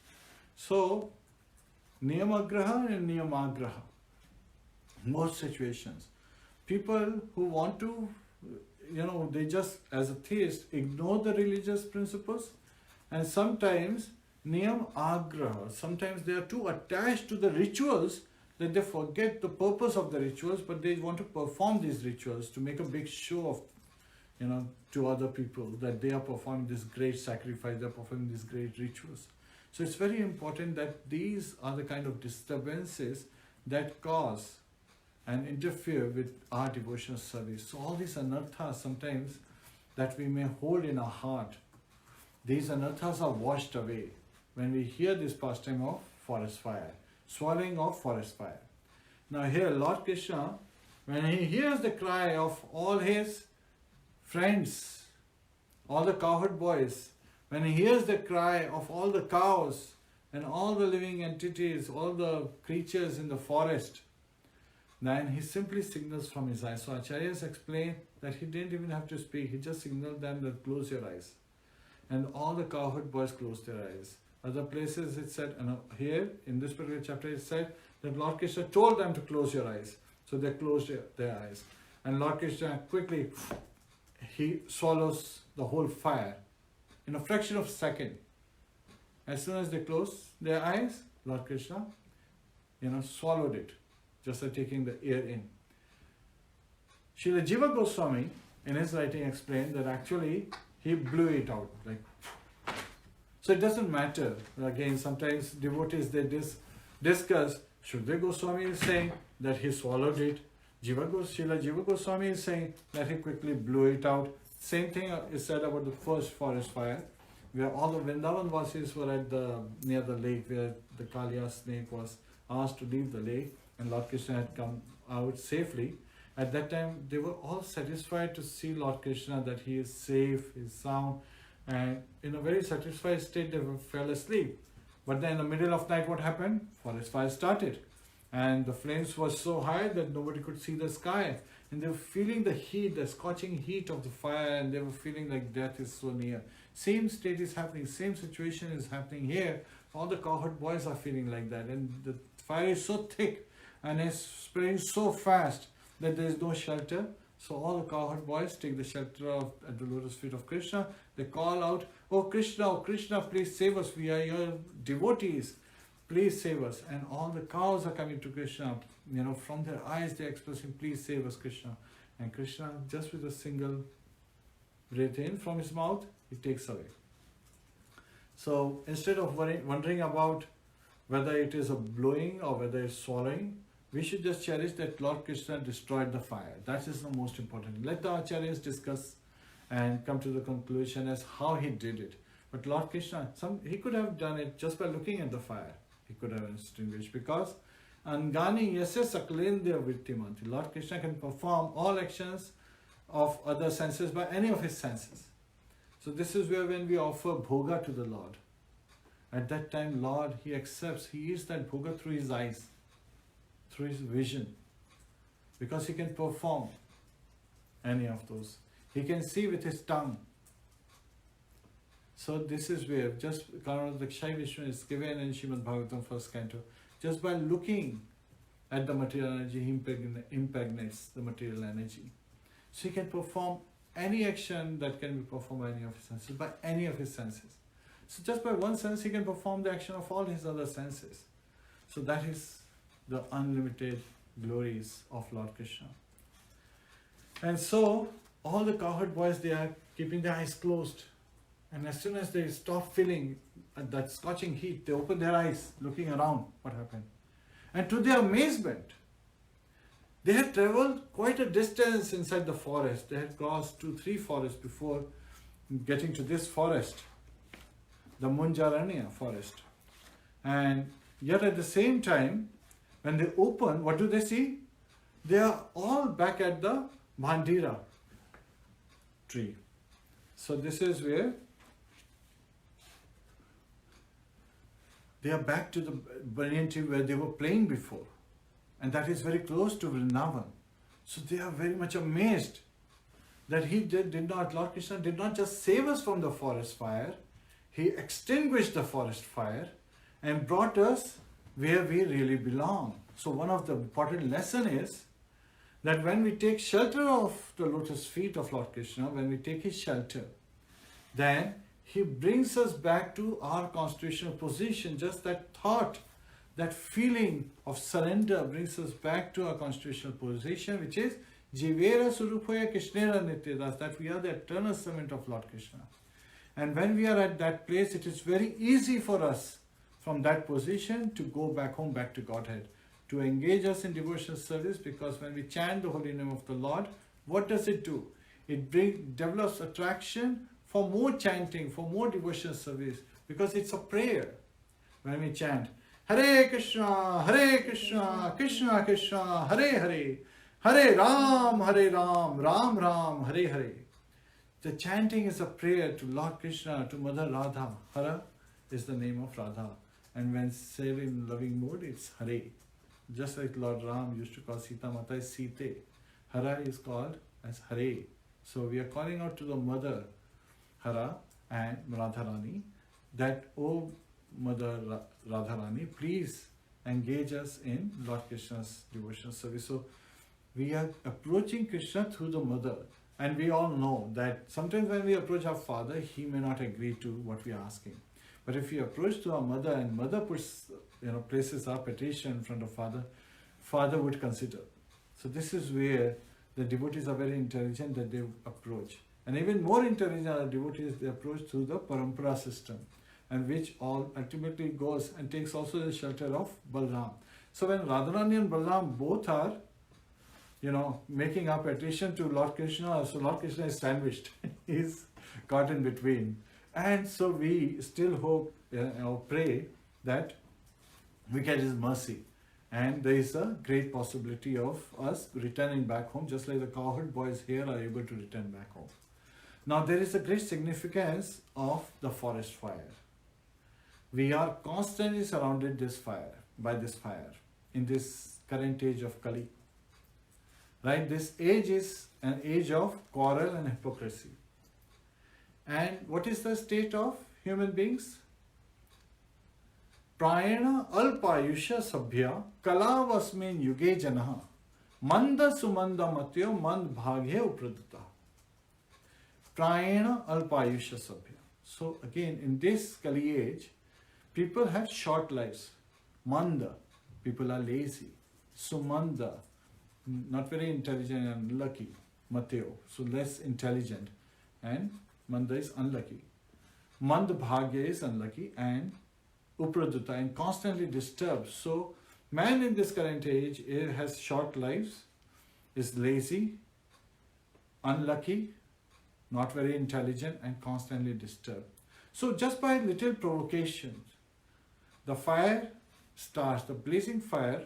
A: So, Niyamagraha and Niyamagraha. Most situations. People who want to, they just, as a theist, ignore the religious principles, and sometimes Niyam Agraha, sometimes they are too attached to the rituals that they forget the purpose of the rituals, but they want to perform these rituals to make a big show of, to other people that they are performing this great sacrifice, they are performing these great rituals. So it's very important that these are the kind of disturbances that cause and interfere with our devotional service. So all these anarthas sometimes that we may hold in our heart, these anarthas are washed away when we hear this pastime of forest fire, swallowing of forest fire. Now here Lord Krishna, when he hears the cry of all his friends, all the cowherd boys, when he hears the cry of all the cows and all the living entities, all the creatures in the forest, then he simply signals from his eyes. So Acharyas explain that he didn't even have to speak, he just signaled them that close your eyes. And all the cowherd boys closed their eyes. Other places it said, here in this particular chapter it said that Lord Krishna told them to close your eyes. So they closed their eyes. And Lord Krishna quickly, he swallows the whole fire in a fraction of a second. As soon as they closed their eyes, Lord Krishna, swallowed it, just like taking the air in. Srila Jiva Goswami, in his writing, explained that actually he blew it out. So it doesn't matter. Again, sometimes devotees, they discuss, Srila Goswami is saying that he swallowed it. Srila Jiva Goswami is saying that he quickly blew it out. Same thing is said about the first forest fire, where all the Vrindavan Vasis were near the lake, where the Kaliya snake was asked to leave the lake, and Lord Krishna had come out safely. At that time, they were all satisfied to see Lord Krishna, that he is safe, he is sound, and in a very satisfied state, they fell asleep. But then in the middle of night, what happened? Forest fire started. And the flames were so high that nobody could see the sky. And they were feeling the heat, the scorching heat of the fire, and they were feeling like death is so near. Same state is happening, same situation is happening here. All the cowherd boys are feeling like that. And the fire is so thick and it's spreading so fast that there is no shelter. So all the cowherd boys take the shelter at the lotus feet of Krishna. They call out, oh Krishna, please save us. We are your devotees. Please save us. And all the cows are coming to Krishna. From their eyes they are expressing, please save us, Krishna. And Krishna, just with a single breath in from his mouth, he takes away. So instead of wondering about whether it is a blowing or whether it's swallowing, we should just cherish that Lord Krishna destroyed the fire. That is the most important. Let the Acharyas discuss and come to the conclusion as how he did it. But Lord Krishna, he could have done it just by looking at the fire. He could have extinguished, because Angani yasya saklendya vittimanti. Lord Krishna can perform all actions of other senses by any of his senses. So this is where when we offer bhoga to the Lord, at that time Lord, he accepts, he eats that bhoga through his eyes, through his vision, because he can perform any of those. He can see with his tongue. So this is where just Karnadakshay Vishnu is given in Srimad Bhagavatam first canto. Just by looking at the material energy, he impregnates the material energy. So he can perform any action that can be performed by any of his senses, by any of his senses. So just by one sense, he can perform the action of all his other senses. So that is the unlimited glories of Lord Krishna. And so, all the cowherd boys, they are keeping their eyes closed. And as soon as they stop feeling that scorching heat, they open their eyes, looking around what happened. And to their amazement, they had traveled quite a distance inside the forest. They had crossed 2-3 forests before getting to this forest, the Munjaranya forest. And yet at the same time, when they open, what do they see? They are all back at the Bhandira tree. So this is where they are back to the banyan tree where they were playing before. And that is very close to Vrindavan. So they are very much amazed that Lord Krishna did not just save us from the forest fire, he extinguished the forest fire and brought us where we really belong. So one of the important lesson is that when we take shelter of the lotus feet of Lord Krishna, when we take his shelter, then he brings us back to our constitutional position. Just that thought, that feeling of surrender brings us back to our constitutional position, which is Jivera Surupaya Krishnera Nityadas, that we are the eternal servant of Lord Krishna. And when we are at that place, it is very easy for us from that position to go back home, back to Godhead, to engage us in devotional service, because when we chant the holy name of the Lord, what does it do? It develops attraction for more chanting, for more devotional service, because it's a prayer. When we chant, Hare Krishna, Krishna Krishna, Hare Hare, Hare Ram, Ram Ram, Hare Hare. The chanting is a prayer to Lord Krishna, to Mother Radha. Hara is the name of Radha. And when said in loving mood, it's Hare. Just like Lord Ram used to call Sita Mata as Sita. Hara is called as Hare. So we are calling out to the Mother Hara and Radharani that, oh Mother Radharani, please engage us in Lord Krishna's devotional service. So we are approaching Krishna through the Mother. And we all know that sometimes when we approach our father, he may not agree to what we are asking. But if we approach to our mother and mother puts, places our petition in front of father, father would consider. So this is where the devotees are very intelligent, that they approach. And even more intelligent are the devotees, they approach through the parampara system, and which all ultimately goes and takes also the shelter of Balram. So when Radharani and Balram both are making our petition to Lord Krishna, so Lord Krishna is sandwiched. He's caught in between. And so we still hope, pray that we get his mercy. And there is a great possibility of us returning back home, just like the cowherd boys here are able to return back home. Now there is a great significance of the forest fire. We are constantly surrounded by this fire in this current age of Kali. Right? This age is an age of quarrel and hypocrisy. And what is the state of human beings? Prayana alpayusha sabhya kalavasmin yuge janaha manda sumanda matyo mand bhagye upradita. Prayana alpayusha sabhya. So again, in this Kali age, people have short lives. Manda, people are lazy. Sumanda, not very intelligent and unlucky. Mateo, so less intelligent. And Manda is unlucky. Mand Bhagya is unlucky, and Upradutta, and constantly disturbed. So man in this current age has short lives, is lazy, unlucky, not very intelligent, and constantly disturbed. So just by little provocations, the fire starts, the blazing fire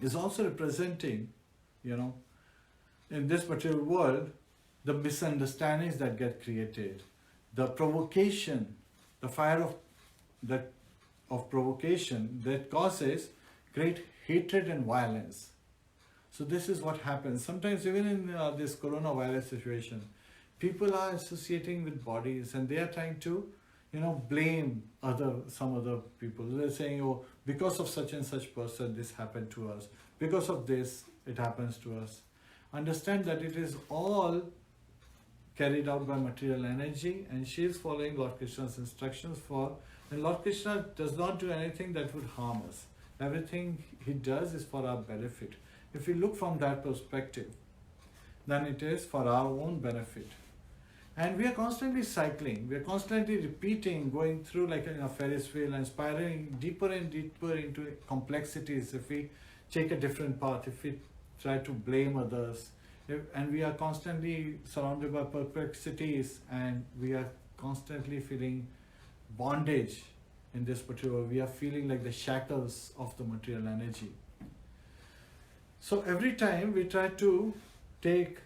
A: is also representing, in this material world, the misunderstandings that get created, the provocation, the fire of provocation that causes great hatred and violence. So this is what happens. Sometimes even in this coronavirus situation, people are associating with bodies and they are trying to, blame some other people. They're saying, oh, because of such and such person, this happened to us. Because of this, it happens to us. Understand that it is all carried out by material energy, and she is following Lord Krishna's instructions and Lord Krishna does not do anything that would harm us. Everything he does is for our benefit. If we look from that perspective, then it is for our own benefit. And we are constantly cycling, we are constantly repeating, going through like a Ferris wheel and spiraling deeper and deeper into complexities. If we take a different path, if we try to blame others, and we are constantly surrounded by perplexities, and we are constantly feeling bondage in this particular, we are feeling like the shackles of the material energy. So every time we try to take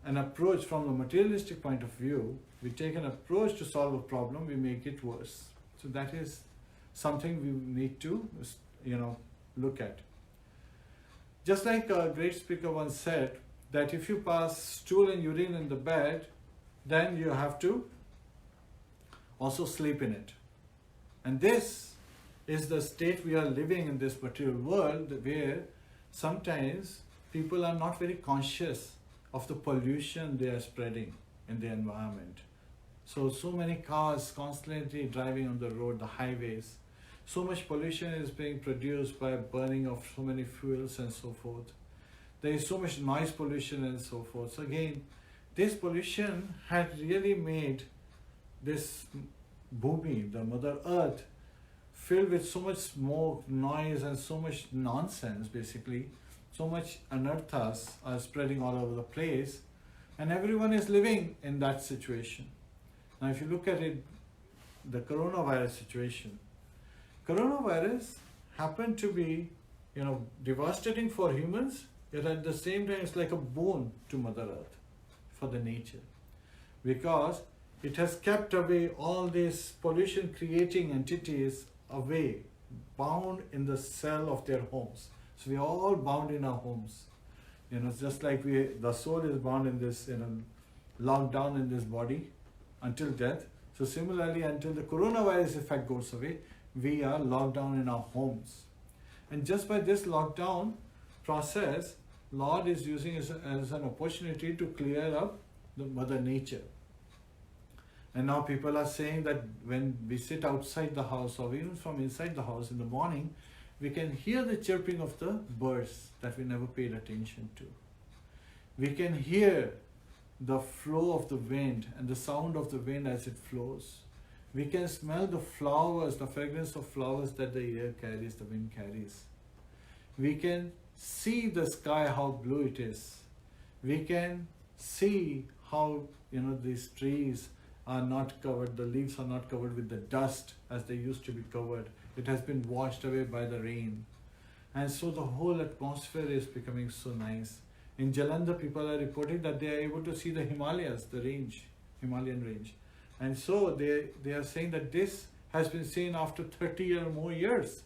A: an approach from a materialistic point of view, we take an approach to solve a problem, we make it worse. So that is something we need to, look at. Just like a great speaker once said, that if you pass stool and urine in the bed, then you have to also sleep in it. And this is the state we are living in this material world, where sometimes people are not very conscious of the pollution they are spreading in the environment. So many cars constantly driving on the road, the highways. So much pollution is being produced by burning of so many fuels and so forth. There is so much noise pollution and so forth. So again, this pollution had really made this bhumi, the Mother Earth, filled with so much smoke, noise, and so much nonsense, basically. So much anarthas are spreading all over the place, and everyone is living in that situation. Now, if you look at it, the coronavirus situation, coronavirus happened to be, devastating for humans, yet at the same time it's like a boon to Mother Earth, for the nature, because it has kept away all these pollution creating entities away, bound in the cell of their homes. So we are all bound in our homes. Just like the soul is bound in this, locked down in this body until death. So similarly, until the coronavirus effect goes away, we are locked down in our homes. And just by this lockdown process, Lord is using it as an opportunity to clear up the Mother Nature. And now people are saying that when we sit outside the house or even from inside the house in the morning, we can hear the chirping of the birds that we never paid attention to. We can hear the flow of the wind and the sound of the wind as it flows. We can smell the flowers, the fragrance of flowers that the air carries, the wind carries. We can see the sky, how blue it is. We can see how, these trees are not covered, the leaves are not covered with the dust as they used to be covered. It has been washed away by the rain. And so the whole atmosphere is becoming so nice. In Jalandhar, people are reporting that they are able to see the Himalayas, the Himalayan range. And so they are saying that this has been seen after 30 or more years.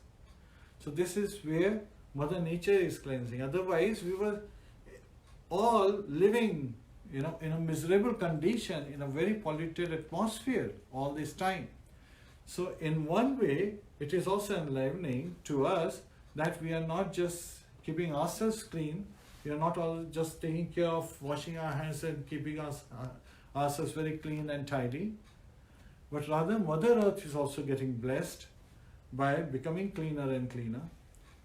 A: So this is where Mother Nature is cleansing. Otherwise, we were all living, in a miserable condition, in a very polluted atmosphere all this time. So in one way, it is also enlivening to us that we are not just keeping ourselves clean, we are not all just taking care of washing our hands and keeping ourselves very clean and tidy, but rather Mother Earth is also getting blessed by becoming cleaner and cleaner.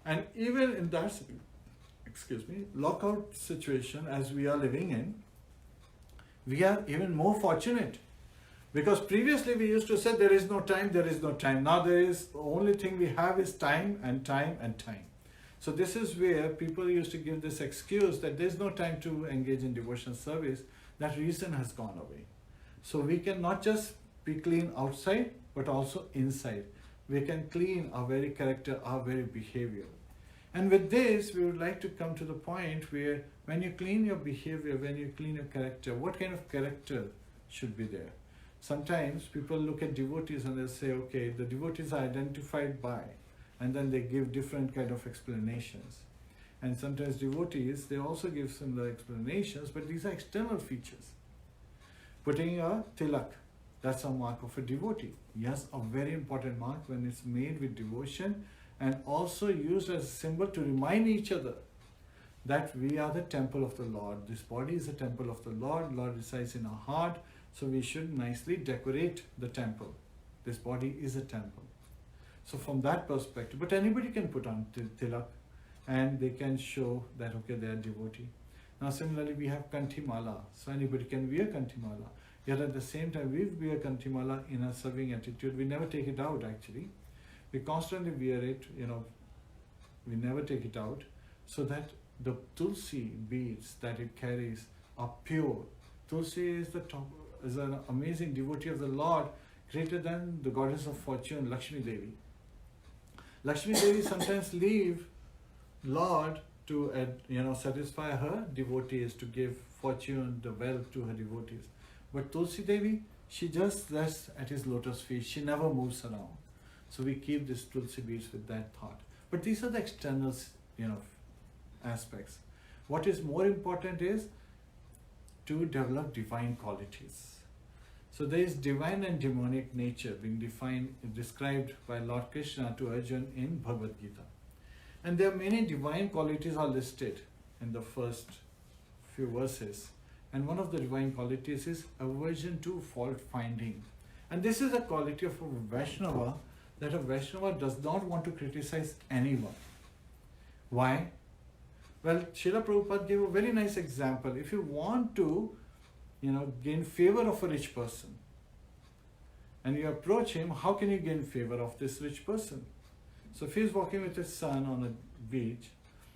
A: And even in that, lockout situation as we are living in, we are even more fortunate. Because previously we used to say there is no time, there is no time. Now the only thing we have is time and time and time. So this is where people used to give this excuse that there is no time to engage in devotional service. That reason has gone away. So we can not just be clean outside, but also inside. We can clean our very character, our very behavior. And with this, we would like to come to the point where when you clean your behavior, when you clean your character, what kind of character should be there? Sometimes people look at devotees and they say, okay, the devotees are identified by, and then they give different kind of explanations. And sometimes devotees, they also give similar explanations, but these are external features. Putting a tilak, that's a mark of a devotee. Yes, a very important mark when it's made with devotion and also used as a symbol to remind each other that we are the temple of the Lord. This body is the temple of the Lord. Lord resides in our heart. So we should nicely decorate the temple. This body is a temple. So from that perspective, but anybody can put on tilak and they can show that, okay, they are devotee. Now similarly, we have kantimala. So anybody can wear kantimala. Yet at the same time, we wear kantimala in a serving attitude. We never take it out actually. We constantly wear it, we never take it out, so that the tulsi beads that it carries are pure. Tulsi is an amazing devotee of the Lord, greater than the goddess of fortune, Lakshmi Devi. Lakshmi Devi sometimes leave Lord to satisfy her devotees, to give fortune, the wealth to her devotees. But Tulsi Devi, she just rests at his lotus feet. She never moves around. So we keep these Tulsi beads with that thought. But these are the external, aspects. What is more important is to develop divine qualities. So there is divine and demonic nature being described by Lord Krishna to Arjuna in Bhagavad Gita. And there are many divine qualities are listed in the first few verses. And one of the divine qualities is aversion to fault finding. And this is a quality of a Vaishnava, that a Vaishnava does not want to criticize anyone. Why? Well, Srila Prabhupada gave a very nice example. If you want to, gain favor of a rich person, and you approach him, how can you gain favor of this rich person? So if he's walking with his son on a beach,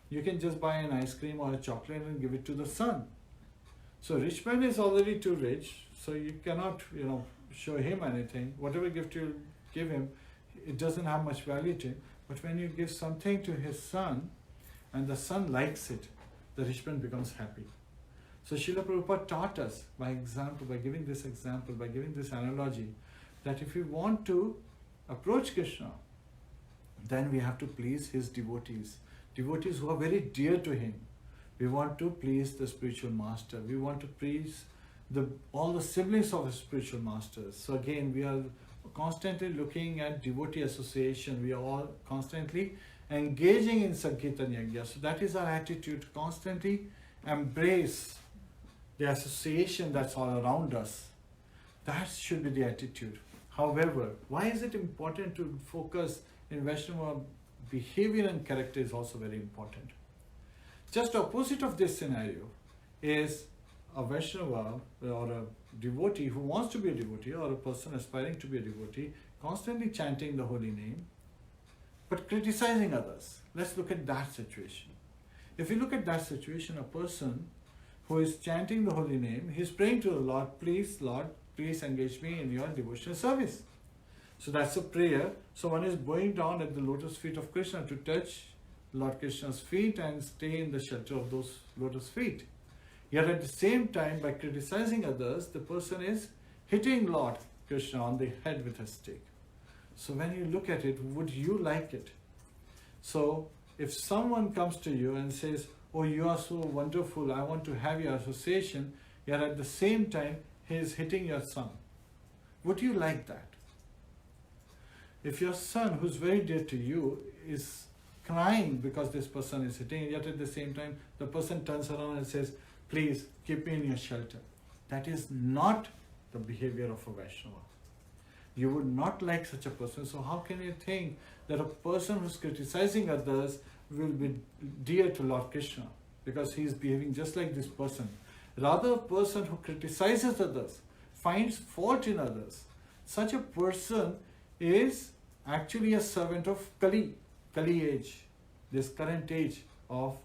A: you can just buy an ice cream or a chocolate and give it to the son. So rich man is already too rich, so you cannot, show him anything. Whatever gift you give him, it doesn't have much value to him. But when you give something to his son, and the son likes it, the rich man becomes happy. So Srila Prabhupada taught us by example, by giving this analogy, that if we want to approach Krishna, then we have to please his devotees who are very dear to him. We want to please the spiritual master. We want to please all the siblings of the spiritual masters. So again, we are constantly looking at devotee association. We are all constantly engaging in Sankirtan Yajna. So that is our attitude, to constantly embrace the association that's all around us. That should be the attitude. However, why is it important to focus in Vaishnava? Behavior and character is also very important. Just opposite of this scenario is a Vaishnava or a devotee who wants to be a devotee, or a person aspiring to be a devotee, constantly chanting the holy name, but criticizing others. Let's look at that situation. If you look at that situation, a person who is chanting the holy name, he is praying to the Lord, Lord, please engage me in your devotional service. So that's a prayer. So one is bowing down at the lotus feet of Krishna to touch Lord Krishna's feet and stay in the shelter of those lotus feet. Yet at the same time, by criticizing others, the person is hitting Lord Krishna on the head with a stick. So when you look at it, would you like it? So if someone comes to you and says, oh, you are so wonderful, I want to have your association, yet at the same time, he is hitting your son, would you like that? If your son, who's very dear to you, is crying because this person is hitting, yet at the same time, the person turns around and says, please keep me in your shelter. That is not the behavior of a Vaishnava. You would not like such a person. So how can you think that a person who's criticizing others will be dear to Lord Krishna? Because he is behaving just like this person. Rather, a person who criticizes others, finds fault in others, such a person is actually a servant of Kali age, this current age of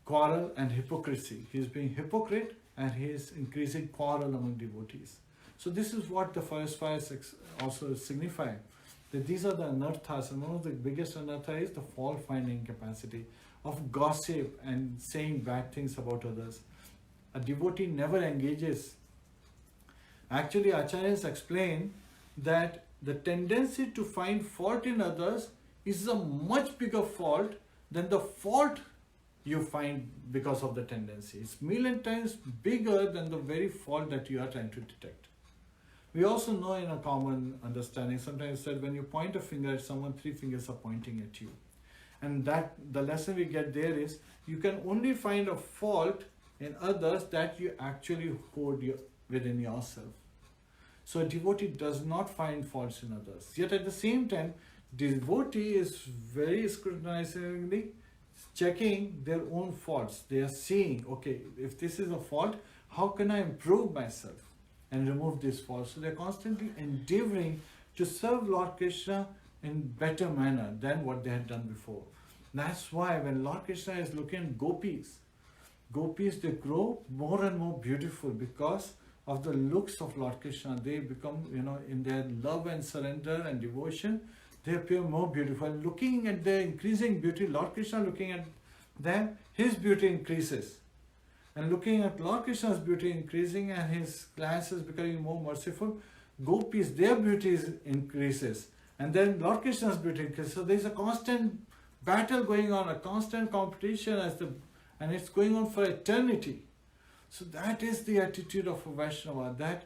A: quarrel and hypocrisy. He is being hypocrite and he is increasing quarrel among devotees. So this is what the forest fires also signify, that these are the anarthas, and one of the biggest anartha is the fault finding capacity of gossip and saying bad things about others. A devotee never engages. Actually, acharyas explain that the tendency to find fault in others is a much bigger fault than the fault you find because of the tendency. It's million times bigger than the very fault that you are trying to detect. We also know in a common understanding, sometimes said when you point a finger at someone, 3 fingers are pointing at you. And that the lesson we get there is, you can only find a fault in others that you actually hold within yourself. So a devotee does not find faults in others. Yet at the same time, devotee is very scrutinizingly checking their own faults. They are seeing, okay, if this is a fault, how can I improve myself and remove this fault? So they are constantly endeavoring to serve Lord Krishna in better manner than what they had done before. That's why when Lord Krishna is looking at gopis, they grow more and more beautiful because of the looks of Lord Krishna. They become, in their love and surrender and devotion, they appear more beautiful. Looking at their increasing beauty, Lord Krishna looking at them, his beauty increases. And looking at Lord Krishna's beauty increasing and his glances becoming more merciful, gopis, their beauty increases. And then Lord Krishna's beauty increases. So there is a constant battle going on, a constant competition, and it's going on for eternity. So that is the attitude of a Vaishnava, that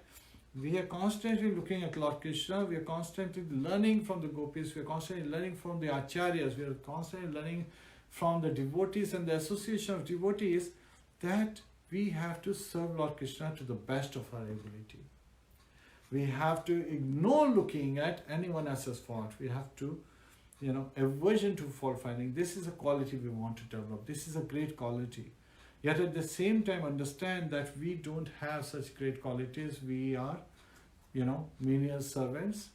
A: We are constantly looking at Lord Krishna, we are constantly learning from the gopis, we are constantly learning from the acharyas, we are constantly learning from the devotees and the association of devotees that we have to serve Lord Krishna to the best of our ability. We have to ignore looking at anyone else's fault. We have to, aversion to fault finding. This is a quality we want to develop. This is a great quality. Yet at the same time, understand that we don't have such great qualities. We are, menial servants,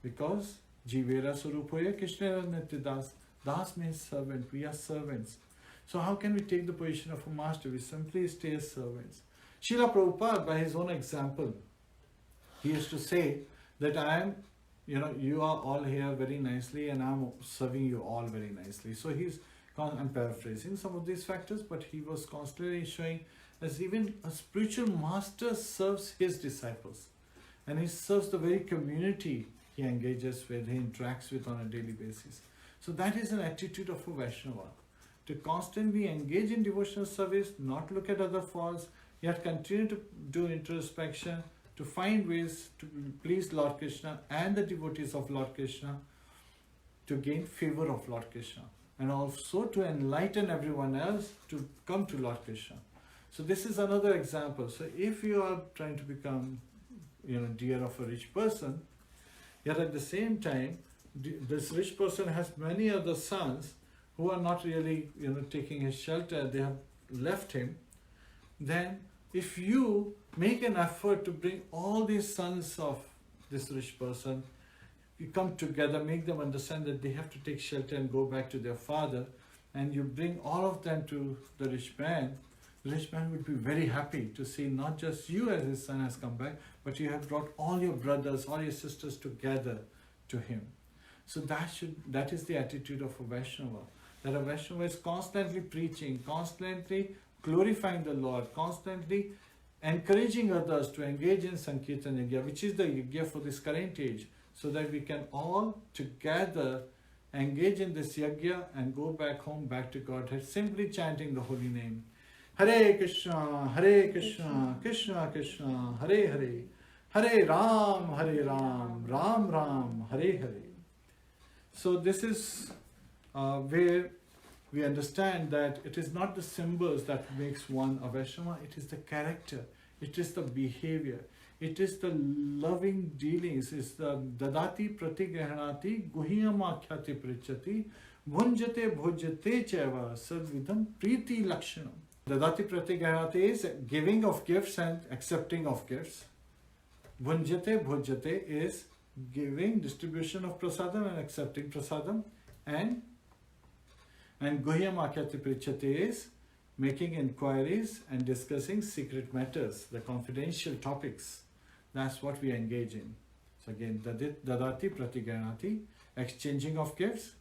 A: because Jivera Surupoya Krishna Nityadas. Das means servant. We are servants. So how can we take the position of a master? We simply stay as servants. Srila Prabhupada, by his own example, he used to say that I am, you are all here very nicely and I am serving you all very nicely. So I'm paraphrasing some of these factors, but he was constantly showing as even a spiritual master serves his disciples. And he serves the very community he engages with, he interacts with on a daily basis. So that is an attitude of a Vaishnava. To constantly engage in devotional service, not look at other faults, yet continue to do introspection, to find ways to please Lord Krishna and the devotees of Lord Krishna, to gain favor of Lord Krishna, and also to enlighten everyone else to come to Lord Krishna. So this is another example. So if you are trying to become, dear of a rich person, yet at the same time, this rich person has many other sons who are not really, taking his shelter, they have left him, then if you make an effort to bring all these sons of this rich person, you come together, make them understand that they have to take shelter and go back to their father, and you bring all of them to the rich man would be very happy to see not just you as his son has come back, but you have brought all your brothers, all your sisters together to him. So that is the attitude of a Vaishnava. That a Vaishnava is constantly preaching, constantly glorifying the Lord, constantly encouraging others to engage in Sankirtan Yajna, which is the Yajna for this current age, so that we can all together engage in this Yajna and go back home, back to Godhead, simply chanting the holy name. Hare Krishna, Krishna Krishna, Hare Hare, Hare Ram, Ram Ram, Hare Hare. So this is where we understand that it is not the symbols that makes one a Vaishnava, it is the character, it is the behavior, it is the loving dealings, it's the dadati pratigrahanati guhyamakhyati prichati bhunjate bhujate cheva sadvidam priti lakshanam. Dadati pratigrahanati is giving of gifts and accepting of gifts. Bhunjate bhujate is giving, distribution of prasadam and accepting prasadam. And Guhyam Akyati Prichate is making inquiries and discussing secret matters, the confidential topics. That's what we engage in. So again, Dadati Pratiganati, exchanging of gifts.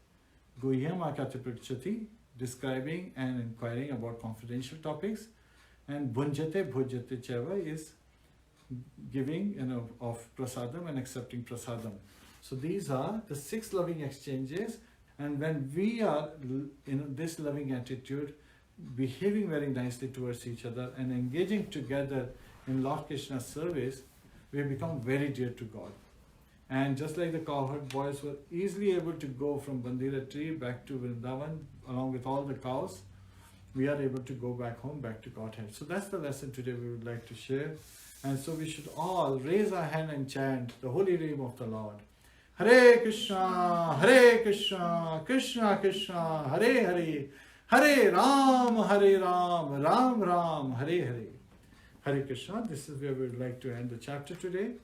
A: Guhyam Akyati Prichati, describing and inquiring about confidential topics. And Bhunjate Bhujate Cheva is giving of prasadam and accepting prasadam. So these are the 6 loving exchanges. And when we are in this loving attitude, behaving very nicely towards each other and engaging together in Lord Krishna's service, we become very dear to God. And just like the cowherd boys were easily able to go from Bandira tree back to Vrindavan along with all the cows, we are able to go back home, back to Godhead. So that's the lesson today we would like to share. And so we should all raise our hand and chant the holy name of the Lord. Hare Krishna, Krishna Krishna, Hare Hare, Hare Ram, Ram Ram, Hare Hare. Hare Krishna, this is where we would like to end the chapter today.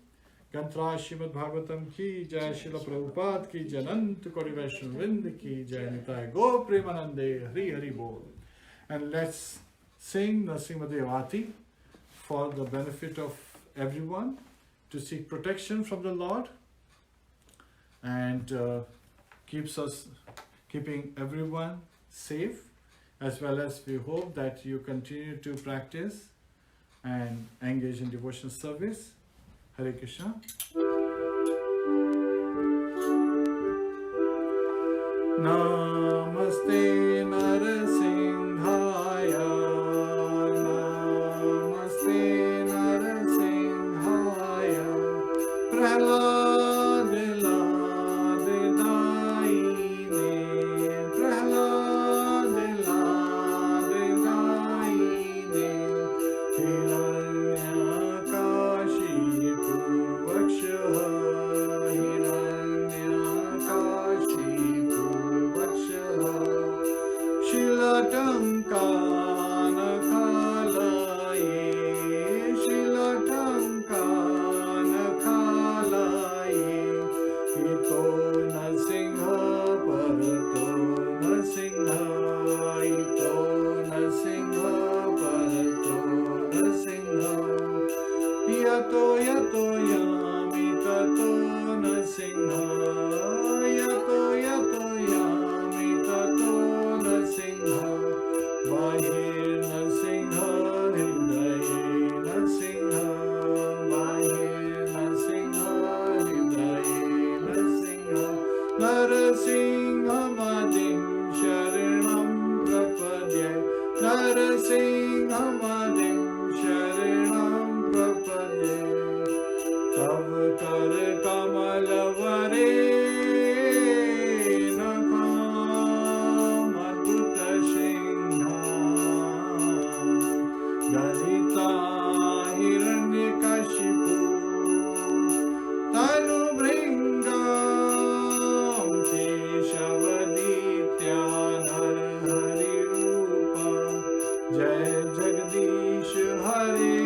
A: Gantra Srimad Bhagavatam ki Jai, Srila Prabhupada ki Jai, Anant Kori Vaishnava Vrind ki Jai, Nitai Go Premanande, Hari Hari Bol. And let's sing the Srimati Avati for the benefit of everyone, to seek protection from the Lord, and keeping everyone safe, as well as we hope that you continue to practice and engage in devotional service. Hare Krishna. Namaste Narasimhaya, Namaste Narasimhaya, Parato Nrsimha, Ito Nrsimha, Parato Nrsimha, Yato Yato Yami Tato Nrsimha, Yato Yato Yami Tato Nrsimha, Bahir Nrsimha, Hridaye Nrsimha, Bahir Nrsimha, Hridaye Nrsimha, Narasimhamadim Sharanam Prapadye, Narasimhamadim Sharanam Prapadye, Tav Kar Kamalavare Nakham Adbhuta Singha, Dalita Hiranyakashipu Tanu Bhringam Keshavaditya Narhari Rupa, Jai Jagdish Hare,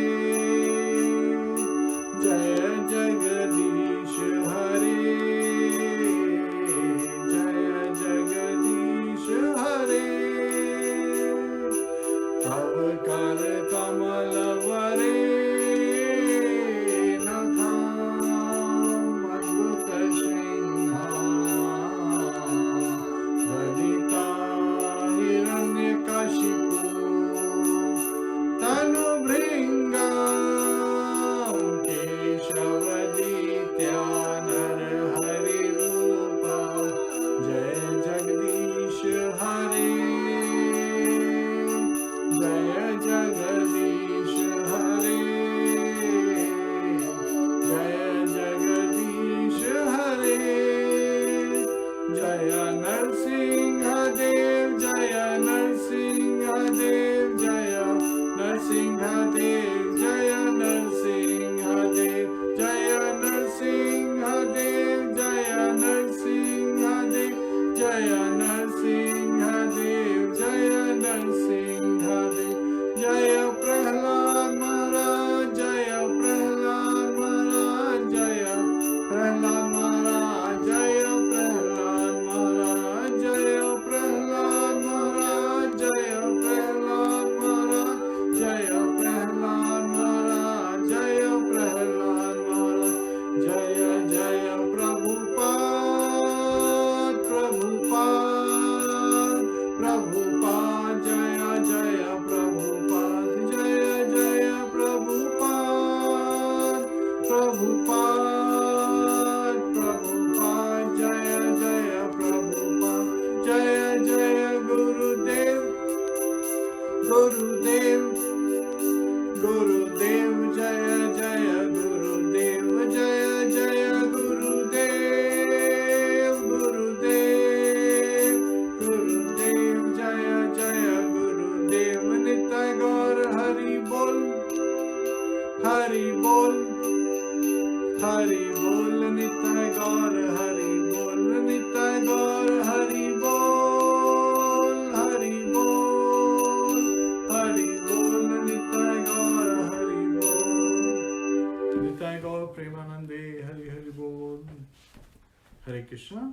A: Jai Jagdish Hare, Jai Jagdish Hare, Tav Kar Kamalavare Nakham Adbhuta Singha, Dalita Hiranyakashipu Tanu Bhringam Keshavaditya Narhari Rupa, Jai Jagdish Hare, Jai Jagdish Hare, Jai Jagdish Hare, Jaya Narsingha Dev, Jaya Narsingha Dev, Jaya Narsingha Dev, Jaya Narsingha Dev, Jaya Narsingha Dev, Jaya Narsingha Dev, Jaya Narsingha Dev, Jaya Narsingha Dev, Jaya Prahlad Maharaj, Jaya Prahlad Maharaj, Jaya Prahlad Maharaj, Jaya Prahlad Maharaj, Jaya Prahlad Maharaj, Jaya Prahlad Maharaj, Jaya Prahlad Maharaj, Jaya Prahlad Maharaj, Jaya Jaya Prabhupada, Prabhupada, Prabhupada, Jaya Jaya Prabhupada, Jaya Jaya Prabhupada, Prabhupada, Prabhupada, Jaya Jaya Prabhupada, Jaya Jaya Gurudev, Gurudev, Gurudev, Jaya Jaya Gurudev, Jaya Jaya Gurudev, Gurudev, Gurudev, Jaya Jaya Gurudev, Nitai Gaur Hari Bol, Hari Bol, Hari Bol, Nitai Gaur Hari Bol, Nitai Gaur Hari Bol, Hari Bol, Hari Bol, Nitai Gaur Hari Bol, Nitai Gaur Premanande, Hari Hari Bol, Hare Krishna.